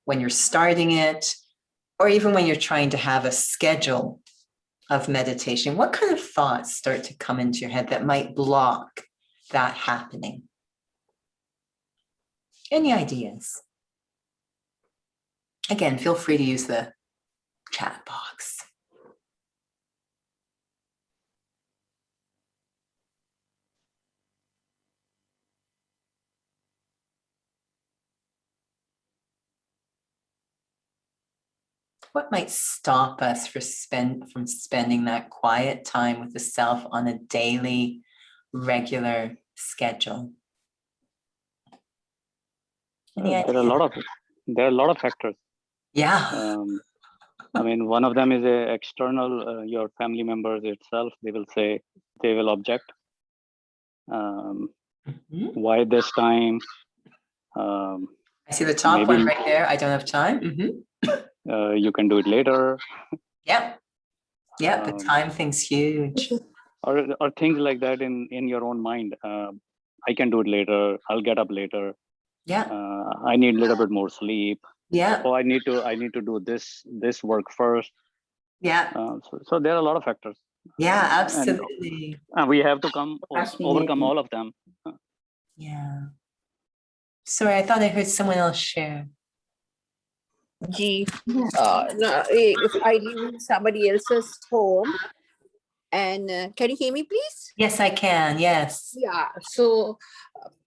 when you're starting it, or even when you're trying to have a schedule of meditation? What kind of thoughts start to come into your head that might block that happening? Any ideas? Again, feel free to use the chat box. What might stop us from spending that quiet time with the self on a daily, regular schedule? There are a lot of factors. Yeah. I mean, one of them is external, your family members itself. They will object. Why this time? I see the top one right there. I don't have time. You can do it later. Yep. The time thing's huge. Or things like that in your own mind. I can do it later. I'll get up later. Yeah. I need a little bit more sleep. Yeah. Oh, I need to do this work first. Yeah. So there are a lot of factors. Yeah, absolutely. And we have to overcome all of them. Yeah. Sorry, I thought I heard someone else share. Gee, no, if I live in somebody else's home, and can you hear me, please? Yes, I can. Yes. Yeah. So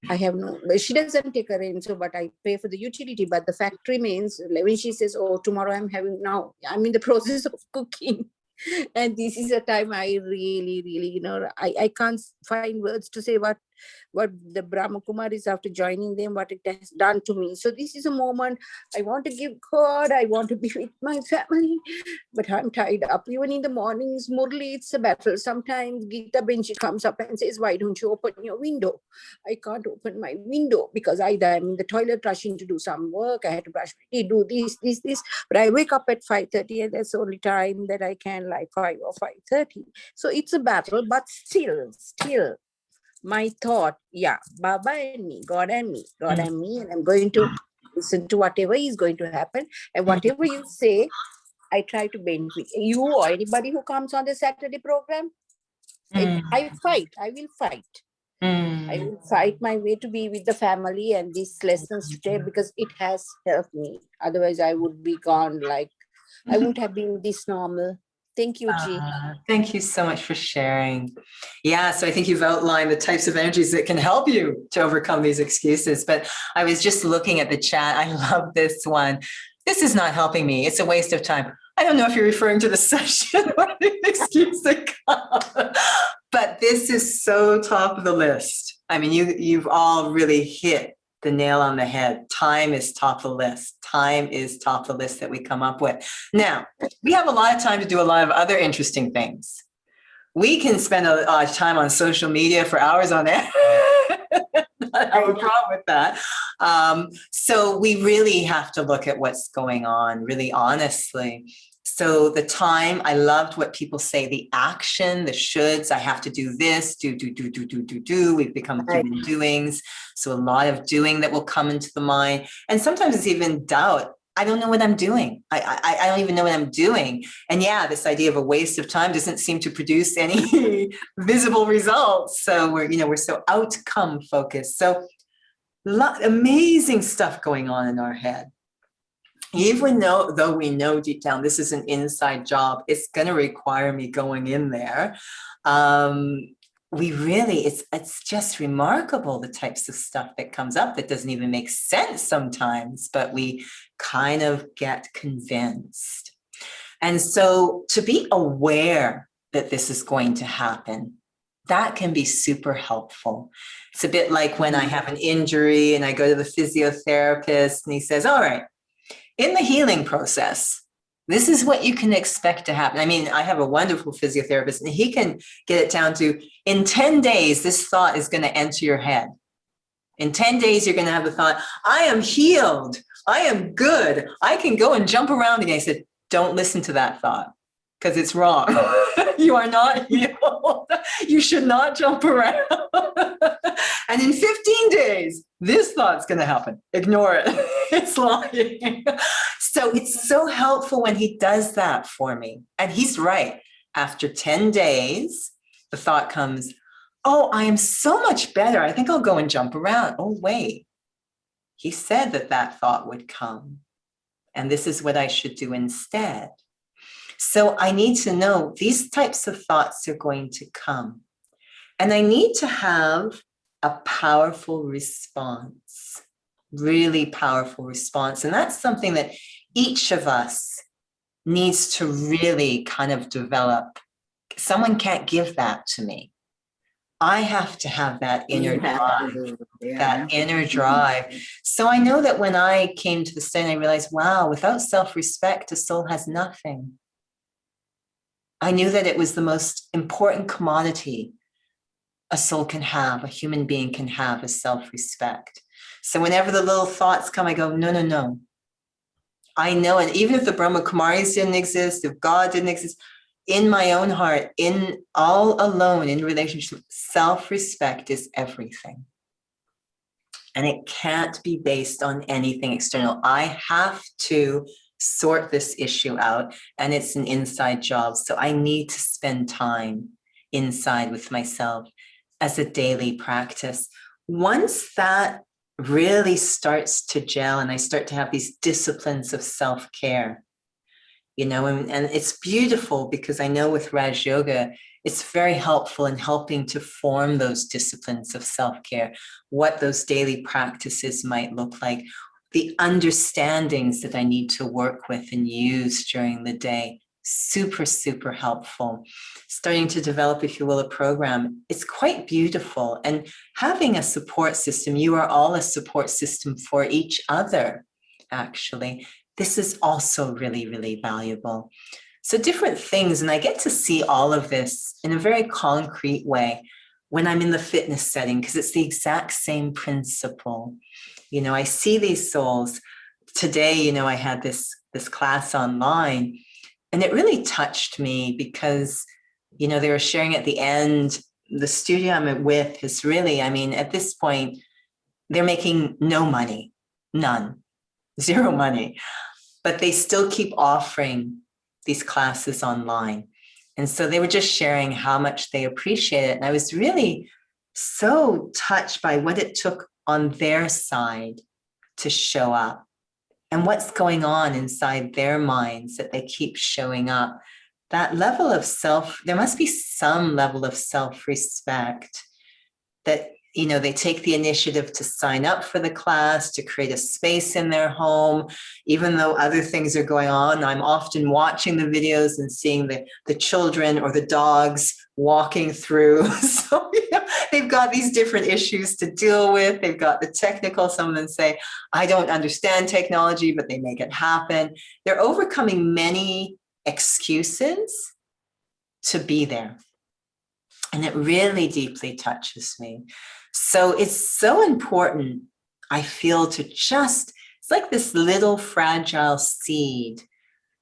I have she doesn't take a rent, but I pay for the utility. But the fact remains, when she says, "Oh, tomorrow I'm in the process of cooking." And this is a time I really, I can't find words to say what the Brahma Kumaris, after joining them, what it has done to me. So this is a moment I want to give God, I want to be with my family, but I'm tied up. Even in the mornings, Murli, it's a battle. Sometimes Gita Benji comes up and says, why don't you open your window? I can't open my window because either I'm in the toilet rushing to do some work, I had to brush my teeth, do this. But I wake up at 5:30 and that's the only time that I can, like 5 or 5:30. So it's a battle, but still, my thought, Baba and me, God and me, and I'm going to listen to whatever is going to happen. And whatever you say, I try to benefit. You or anybody who comes on the Saturday program, I will fight. I will fight my way to be with the family and these lessons today because it has helped me. Otherwise, I would be gone, like I wouldn't have been this normal. Thank you, G. Thank you so much for sharing. Yeah, so I think you've outlined the types of energies that can help you to overcome these excuses. But I was just looking at the chat. I love this one. This is not helping me. It's a waste of time. I don't know if you're referring to the session or the excuse that comes. But this is so top of the list. I mean, you've all really hit the nail on the head. Time is top of the list. Time is top of the list that we come up with. Now, we have a lot of time to do a lot of other interesting things. We can spend a lot of time on social media for hours on end. Not have a problem with that. So we really have to look at what's going on, really honestly. So the time, I loved what people say, the action, the shoulds, I have to do this, do. We've become human doings. So a lot of doing that will come into the mind. And sometimes it's even doubt. I don't know what I'm doing. I don't even know what I'm doing. And yeah, this idea of a waste of time doesn't seem to produce any visible results. So we're so outcome focused. So amazing stuff going on in our head. even though we know deep down this is an inside job, it's going to require me going in there. We really, it's just remarkable the types of stuff that comes up that doesn't even make sense sometimes, but we kind of get convinced. And so to be aware that this is going to happen, that can be super helpful. It's a bit like when I have an injury and I go to the physiotherapist and he says, all right, in the healing process, this is what you can expect to happen. I mean, I have a wonderful physiotherapist and he can get it down to, in 10 days, this thought is going to enter your head. In 10 days, you're going to have the thought, I am healed. I am good. I can go and jump around again. I said, don't listen to that thought because it's wrong. You are not healed. You should not jump around. And in 15 days, this thought's going to happen. Ignore it. It's lying. So it's so helpful when he does that for me. And he's right. After 10 days, the thought comes, oh, I am so much better. I think I'll go and jump around. Oh, wait. He said that that thought would come. And this is what I should do instead. So I need to know these types of thoughts are going to come. And I need to have a powerful response, really powerful response. And that's something that each of us needs to really kind of develop. Someone can't give that to me. I have to have that inner drive, that inner drive. So I know that when I came to the study, I realized, wow, without self-respect, a soul has nothing. I knew that it was the most important commodity a soul can have, a human being can have, is self-respect. So whenever the little thoughts come, I go, no, no, no. I know, and even if the Brahma Kumaris didn't exist, if God didn't exist, in my own heart, in all alone, in relationship, self-respect is everything. And it can't be based on anything external. I have to sort this issue out, and it's an inside job. So I need to spend time inside with myself as a daily practice. Once that really starts to gel and I start to have these disciplines of self-care, you know, and it's beautiful because I know with Raj Yoga, it's very helpful in helping to form those disciplines of self-care, what those daily practices might look like, the understandings that I need to work with and use during the day. Super, super helpful. Starting to develop, if you will, a program. It's quite beautiful. And having a support system, you are all a support system for each other, actually. This is also really, really valuable. So different things, and I get to see all of this in a very concrete way when I'm in the fitness setting, because it's the exact same principle. You know, I see these souls. Today, you know, I had this class online, and it really touched me because, you know, they were sharing at the end, the studio I'm with is really, I mean, at this point, they're making no money, none, zero money, but they still keep offering these classes online. And so they were just sharing how much they appreciate it. And I was really so touched by what it took on their side to show up and what's going on inside their minds that they keep showing up. That level of there must be some level of self-respect that, you know, they take the initiative to sign up for the class, to create a space in their home, even though other things are going on. I'm often watching the videos and seeing the children or the dogs walking through. So, you know, they've got these different issues to deal with. They've got the technical. Some of them say, I don't understand technology, but they make it happen. They're overcoming many excuses to be there. And it really deeply touches me. So it's so important, I feel, to just, it's like this little fragile seed.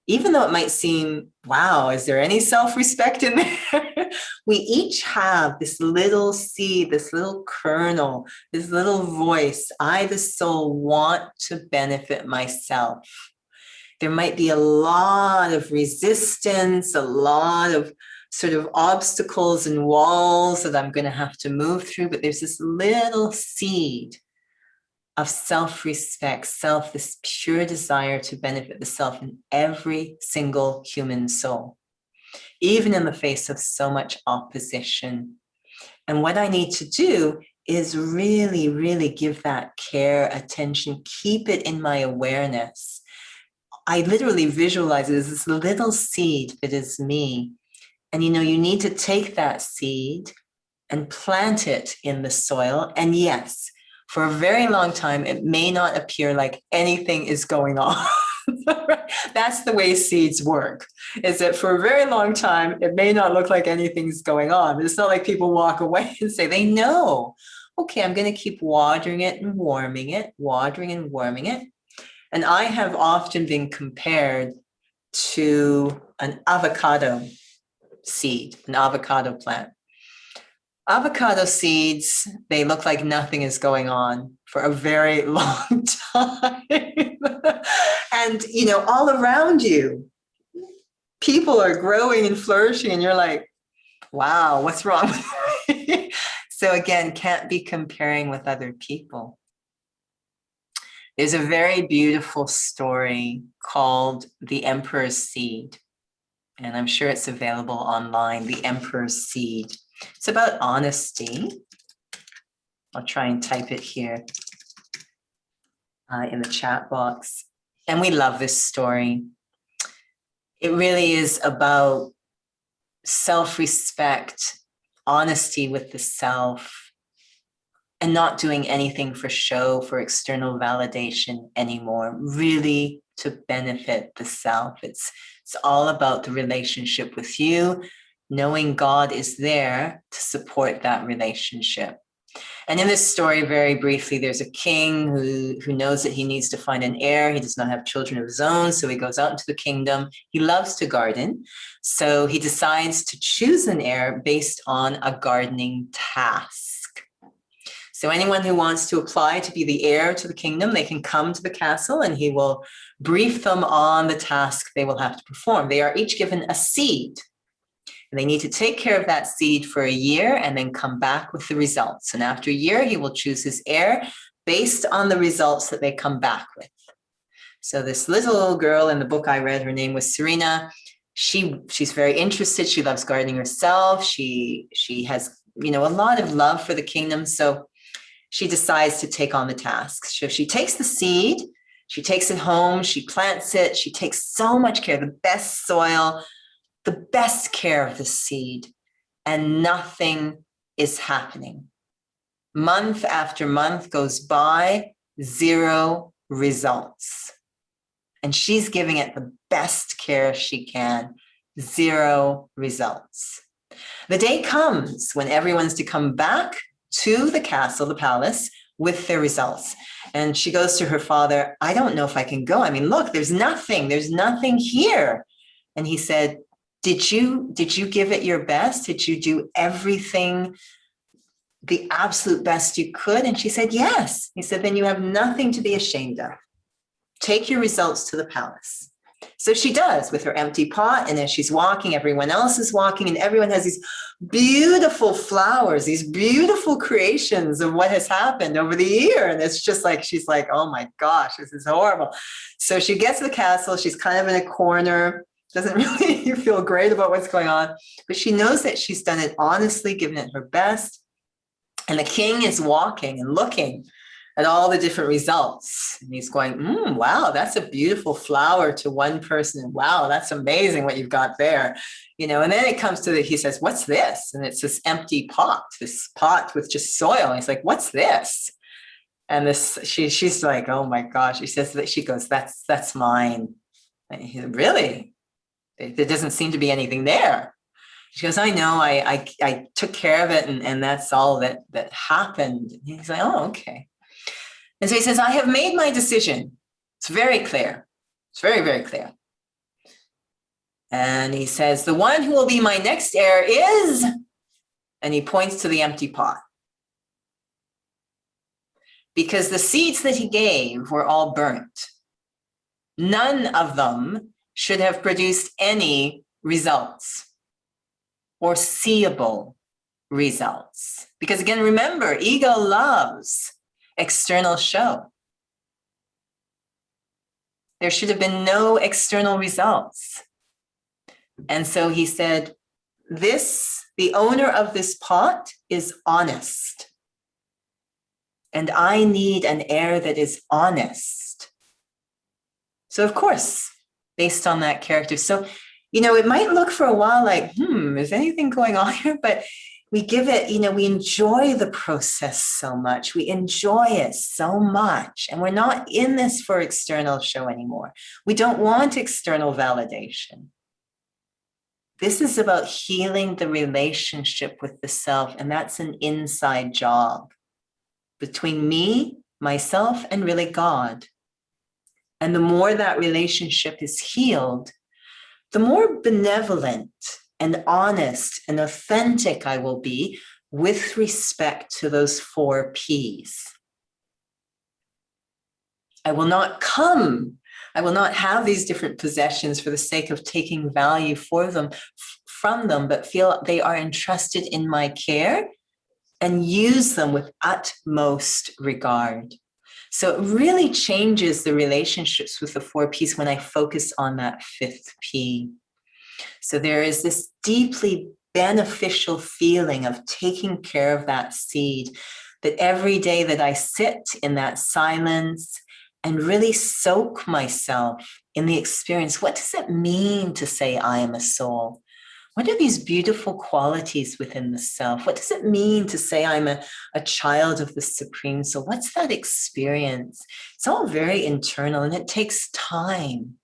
Even though it might seem, wow, is there any self-respect in there? We each have this little seed, this little kernel, this little voice. I, the soul, want to benefit myself. There might be a lot of resistance, a lot of sort of obstacles and walls that I'm going to have to move through, but there's this little seed of self-respect, this pure desire to benefit the self in every single human soul, even in the face of so much opposition. And what I need to do is really, really give that care, attention, keep it in my awareness. I literally visualize it as this little seed that is me. And you need to take that seed and plant it in the soil. And yes, for a very long time, it may not appear like anything is going on. That's the way seeds work, is that for a very long time, it may not look like anything's going on. It's not like people walk away and say, they know, okay, I'm going to keep watering it and warming it, watering and warming it. And I have often been compared to an avocado seed, an avocado plant. Avocado seeds, they look like nothing is going on for a very long time. And, all around you, people are growing and flourishing, and you're like, wow, what's wrong with me? So again, can't be comparing with other people. There's a very beautiful story called The Emperor's Seed, and I'm sure it's available online, The Emperor's Seed. It's about honesty. I'll try and type it here in the chat box. And we love this story. It really is about self-respect, honesty with the self, and not doing anything for show, for external validation anymore, really to benefit the self. It's all about the relationship with you, knowing God is there to support that relationship. And in this story, very briefly, there's a king who knows that he needs to find an heir. He does not have children of his own, so he goes out into the kingdom. He loves to garden, so he decides to choose an heir based on a gardening task. So anyone who wants to apply to be the heir to the kingdom, they can come to the castle and he will brief them on the task they will have to perform. They are each given a seed. And they need to take care of that seed for a year and then come back with the results. And after a year, he will choose his heir based on the results that they come back with. So this little girl in the book I read, her name was Serena. She's very interested. She loves gardening herself. She has, a lot of love for the kingdom. So she decides to take on the task. So she takes the seed, she takes it home, she plants it. She takes so much care, the best soil, the best care of the seed, and nothing is happening. Month after month goes by, 0 results. And she's giving it the best care she can, 0 results. The day comes when everyone's to come back to the castle, the palace, with their results. And she goes to her father, I don't know if I can go. I mean, look, there's nothing here. And he said, Did you give it your best? Did you do everything, the absolute best you could? And she said, yes. He said, then you have nothing to be ashamed of. Take your results to the palace. So she does with her empty pot. And as she's walking, everyone else is walking, and everyone has these beautiful flowers, these beautiful creations of what has happened over the year. And it's just like, she's like, oh my gosh, this is horrible. So she gets to the castle. She's kind of in a corner, doesn't really feel great about what's going on, but she knows that she's done it honestly, given it her best. And the king is walking and looking at all the different results. And he's going, wow, that's a beautiful flower to one person. Wow, that's amazing what you've got there. And then it comes to he says, what's this? And it's this empty pot, this pot with just soil. And he's like, what's this? And she's like, oh my gosh. She goes, that's mine. And he said, really? There doesn't seem to be anything there. She goes, I know, I took care of it, and that's all that happened. And he's like, oh, okay. And so he says, I have made my decision. It's very clear. It's very, very clear. And he says, the one who will be my next heir is, and he points to the empty pot. Because the seeds that he gave were all burnt. None of them should have produced any results or seeable results. Because again, remember, ego loves external show. There should have been no external results. And so he said, the owner of this pot is honest. And I need an heir that is honest. So of course, based on that character. So, it might look for a while like, is anything going on here? But we give it, we enjoy the process so much. We enjoy it so much. And we're not in this for external show anymore. We don't want external validation. This is about healing the relationship with the self. And that's an inside job between me, myself, and really God. And the more that relationship is healed, the more benevolent and honest and authentic I will be with respect to those 4 Ps. I will not have these different possessions for the sake of taking value from them, but feel they are entrusted in my care and use them with utmost regard. So it really changes the relationships with the 4 Ps when I focus on that 5th P. So there is this deeply beneficial feeling of taking care of that seed, that every day that I sit in that silence and really soak myself in the experience, what does it mean to say I am a soul? What are these beautiful qualities within the self? What does it mean to say I'm a child of the Supreme Soul? What's that experience? It's all very internal and it takes time.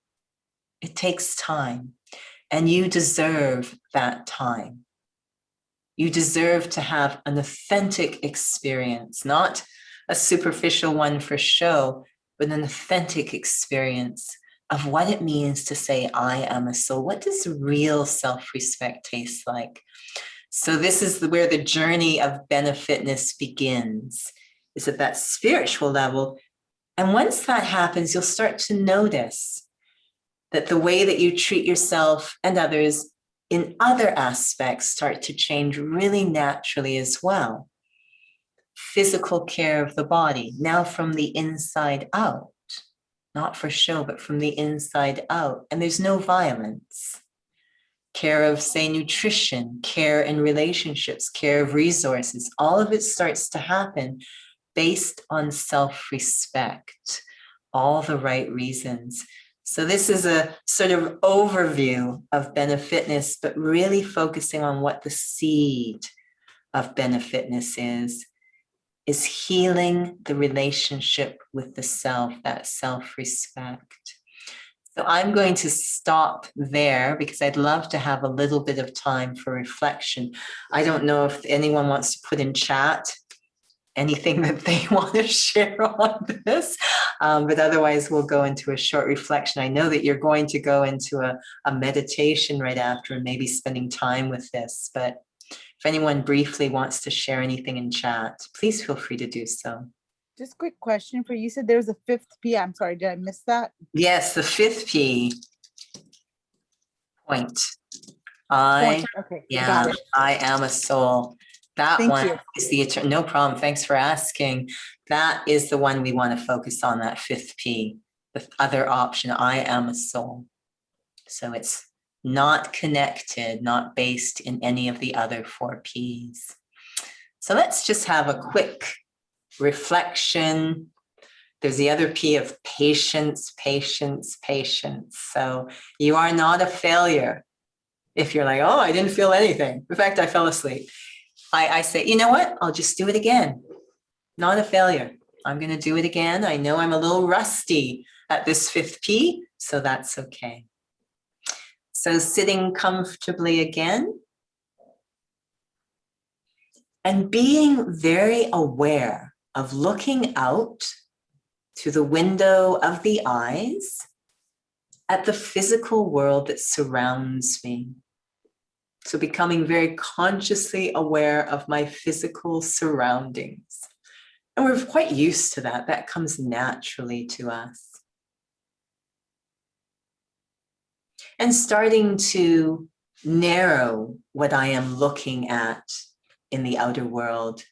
It takes time. And you deserve that time. You deserve to have an authentic experience, not a superficial one for show, but an authentic experience of what it means to say, I am a soul. What does real self-respect taste like? So this is where the journey of Benefitness begins, is at that spiritual level. And once that happens, you'll start to notice that the way that you treat yourself and others in other aspects start to change really naturally as well. Physical care of the body, now from the inside out. Not for show, but from the inside out. And there's no violence. Care of, say, nutrition, care in relationships, care of resources. All of it starts to happen based on self-respect, all the right reasons. So this is a sort of overview of Benefitness, but really focusing on what the seed of Benefitness is healing the relationship with the self, that self-respect. So I'm going to stop there because I'd love to have a little bit of time for reflection. I don't know if anyone wants to put in chat anything that they want to share on this, but otherwise we'll go into a short reflection. I know that you're going to go into a meditation right after and maybe spending time with this, but if anyone briefly wants to share anything in chat, please feel free to do so. Just quick question for you. You said there was a 5th P. I'm sorry, did I miss that? Yes, the 5th P. Point. Okay, got it. I am a soul. That Thank one you. is the eternal. No problem. Thanks for asking. That is the one we want to focus on, that 5th P. The other option, I am a soul. So it's not connected, not based in any of the other 4 Ps. So let's just have a quick reflection. There's the other P of patience, patience, patience. So you are not a failure. If you're like, oh, I didn't feel anything. In fact, I fell asleep. I say, you know what? I'll just do it again. Not a failure. I'm going to do it again. I know I'm a little rusty at this 5th P, so that's okay. So sitting comfortably again and being very aware of looking out through the window of the eyes at the physical world that surrounds me. So becoming very consciously aware of my physical surroundings. And we're quite used to that. That comes naturally to us. And starting to narrow what I am looking at in the outer world,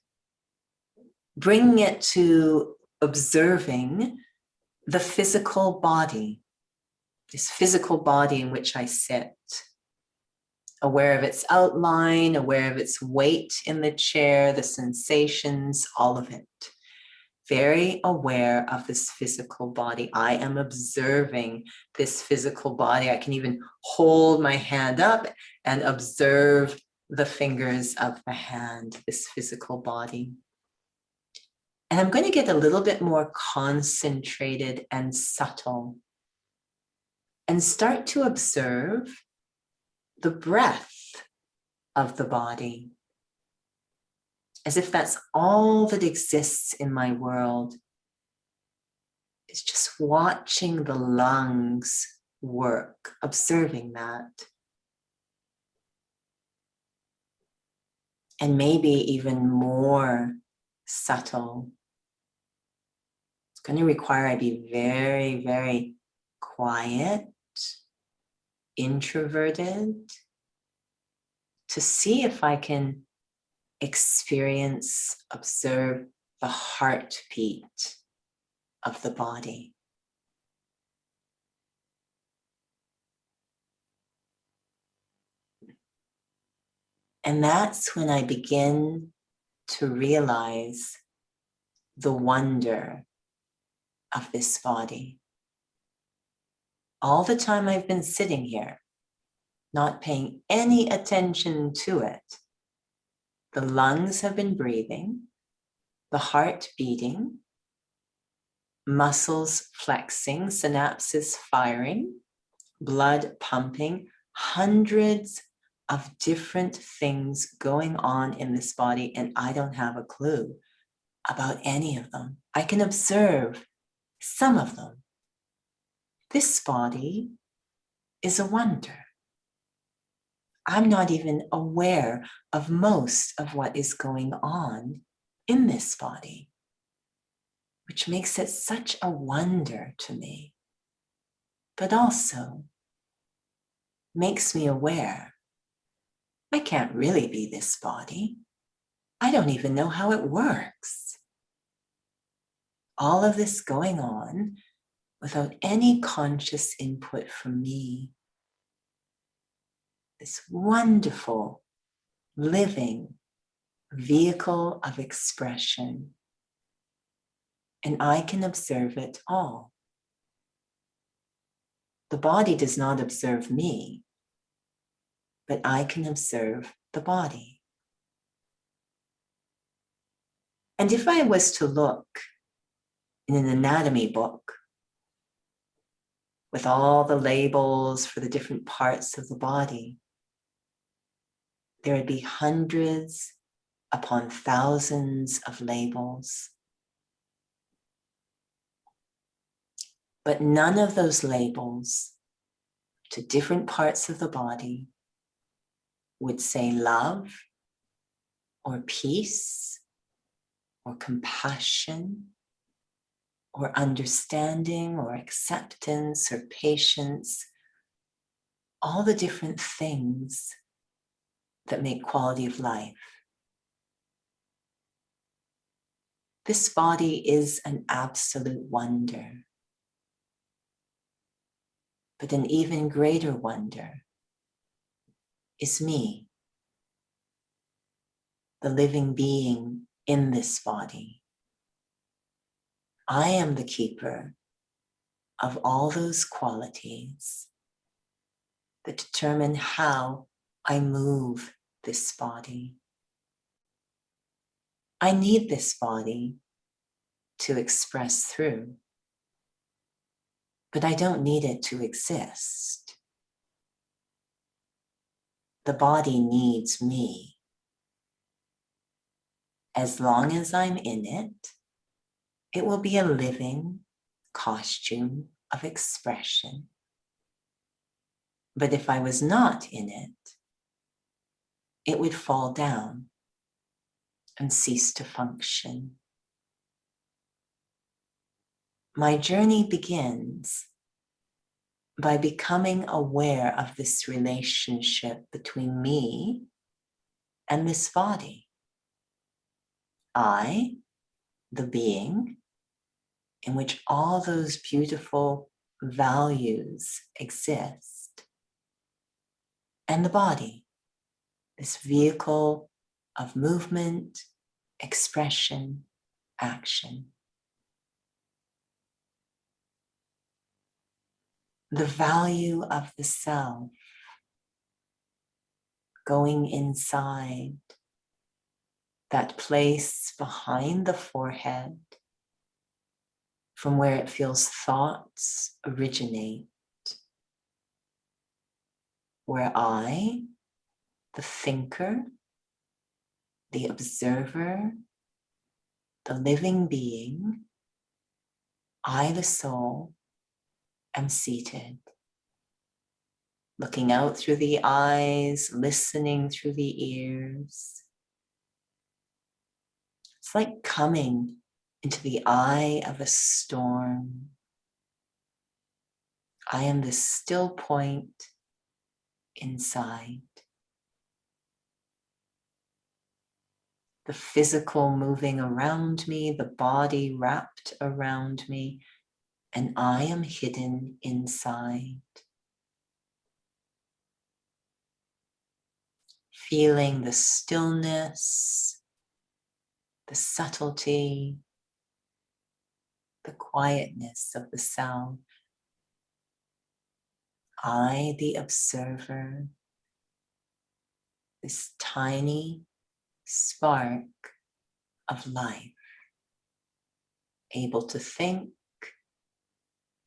bringing it to observing the physical body, this physical body in which I sit, aware of its outline, aware of its weight in the chair, the sensations, all of it. Very aware of this physical body. I am observing this physical body. I can even hold my hand up and observe the fingers of the hand, this physical body. And I'm going to get a little bit more concentrated and subtle and start to observe the breath of the body, as if that's all that exists in my world. It's just watching the lungs work, observing that. And maybe even more subtle. It's going to require I be very, very quiet, introverted, to see if I can experience, observe the heartbeat of the body. And that's when I begin to realize the wonder of this body. All the time I've been sitting here, not paying any attention to it, the lungs have been breathing, the heart beating, muscles flexing, synapses firing, blood pumping, hundreds of different things going on in this body, and I don't have a clue about any of them. I can observe some of them. This body is a wonder. I'm not even aware of most of what is going on in this body, which makes it such a wonder to me, but also makes me aware I can't really be this body. I don't even know how it works. All of this going on without any conscious input from me. This wonderful, living vehicle of expression. And I can observe it all. The body does not observe me, but I can observe the body. And if I was to look in an anatomy book with all the labels for the different parts of the body, there would be hundreds upon thousands of labels. But none of those labels to different parts of the body would say love or peace or compassion or understanding or acceptance or patience, all the different things that make quality of life. This body is an absolute wonder. But an even greater wonder is me, the living being in this body. I am the keeper of all those qualities that determine how I move this body. I need this body to express through, but I don't need it to exist. The body needs me. As long as I'm in it, it will be a living costume of expression. But if I was not in it, it would fall down and cease to function. My journey begins by becoming aware of this relationship between me and this body. I, the being, in which all those beautiful values exist. And the body, this vehicle of movement, expression, action. The value of the self going inside, that place behind the forehead from where it feels thoughts originate, where I, the thinker, the observer, the living being, I, the soul, am seated, looking out through the eyes, listening through the ears. It's like coming into the eye of a storm. I am the still point inside. The physical moving around me, the body wrapped around me, and I am hidden inside. Feeling the stillness, the subtlety, the quietness of the sound. I, the observer, this tiny spark of life, able to think,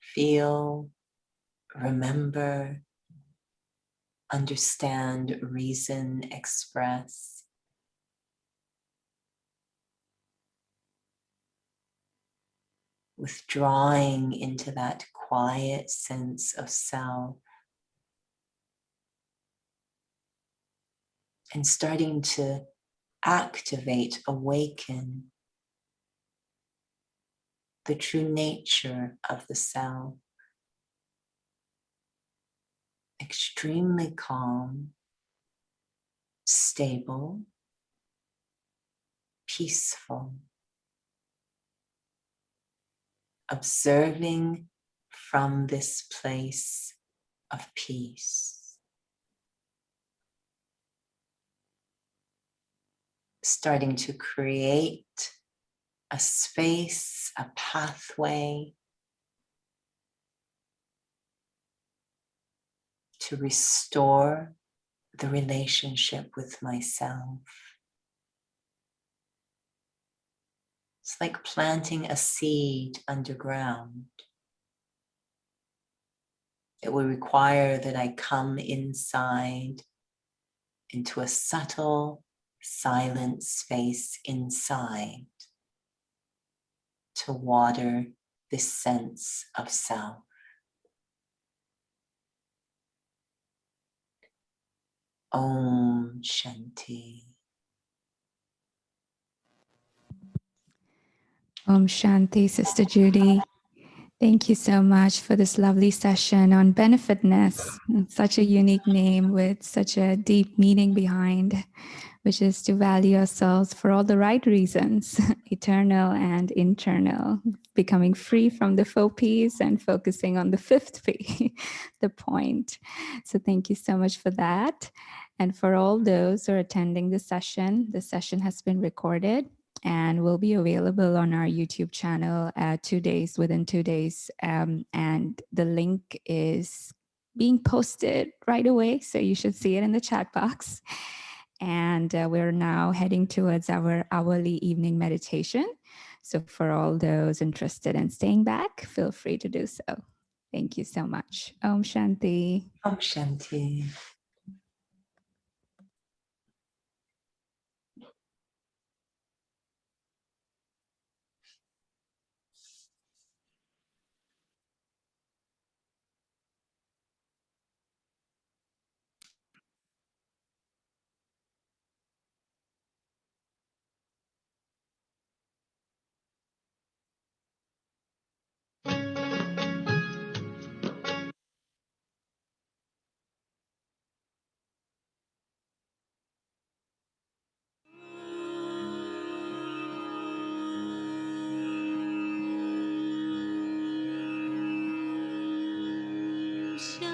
feel, remember, understand, reason, express. Withdrawing into that quiet sense of self and starting to activate, awaken the true nature of the self. Extremely calm, stable, peaceful, observing from this place of peace. Starting to create a space, a pathway to restore the relationship with myself. It's like planting a seed underground. It will require that I come inside into a subtle, silent space inside to water this sense of self. Om Shanti. Om Shanti, Sister Judi. Thank you so much for this lovely session on benefitness. It's such a unique name with such a deep meaning behind, which is to value ourselves for all the right reasons, eternal and internal, becoming free from the four P's and focusing on the fifth P, the point. So thank you so much for that. And for all those who are attending the session has been recorded and will be available on our YouTube channel within 2 days. And the link is being posted right away, so you should see it in the chat box. And we're now heading towards our hourly evening meditation. So for all those interested in staying back, feel free to do so. Thank you so much. Om Shanti. Om Shanti. 下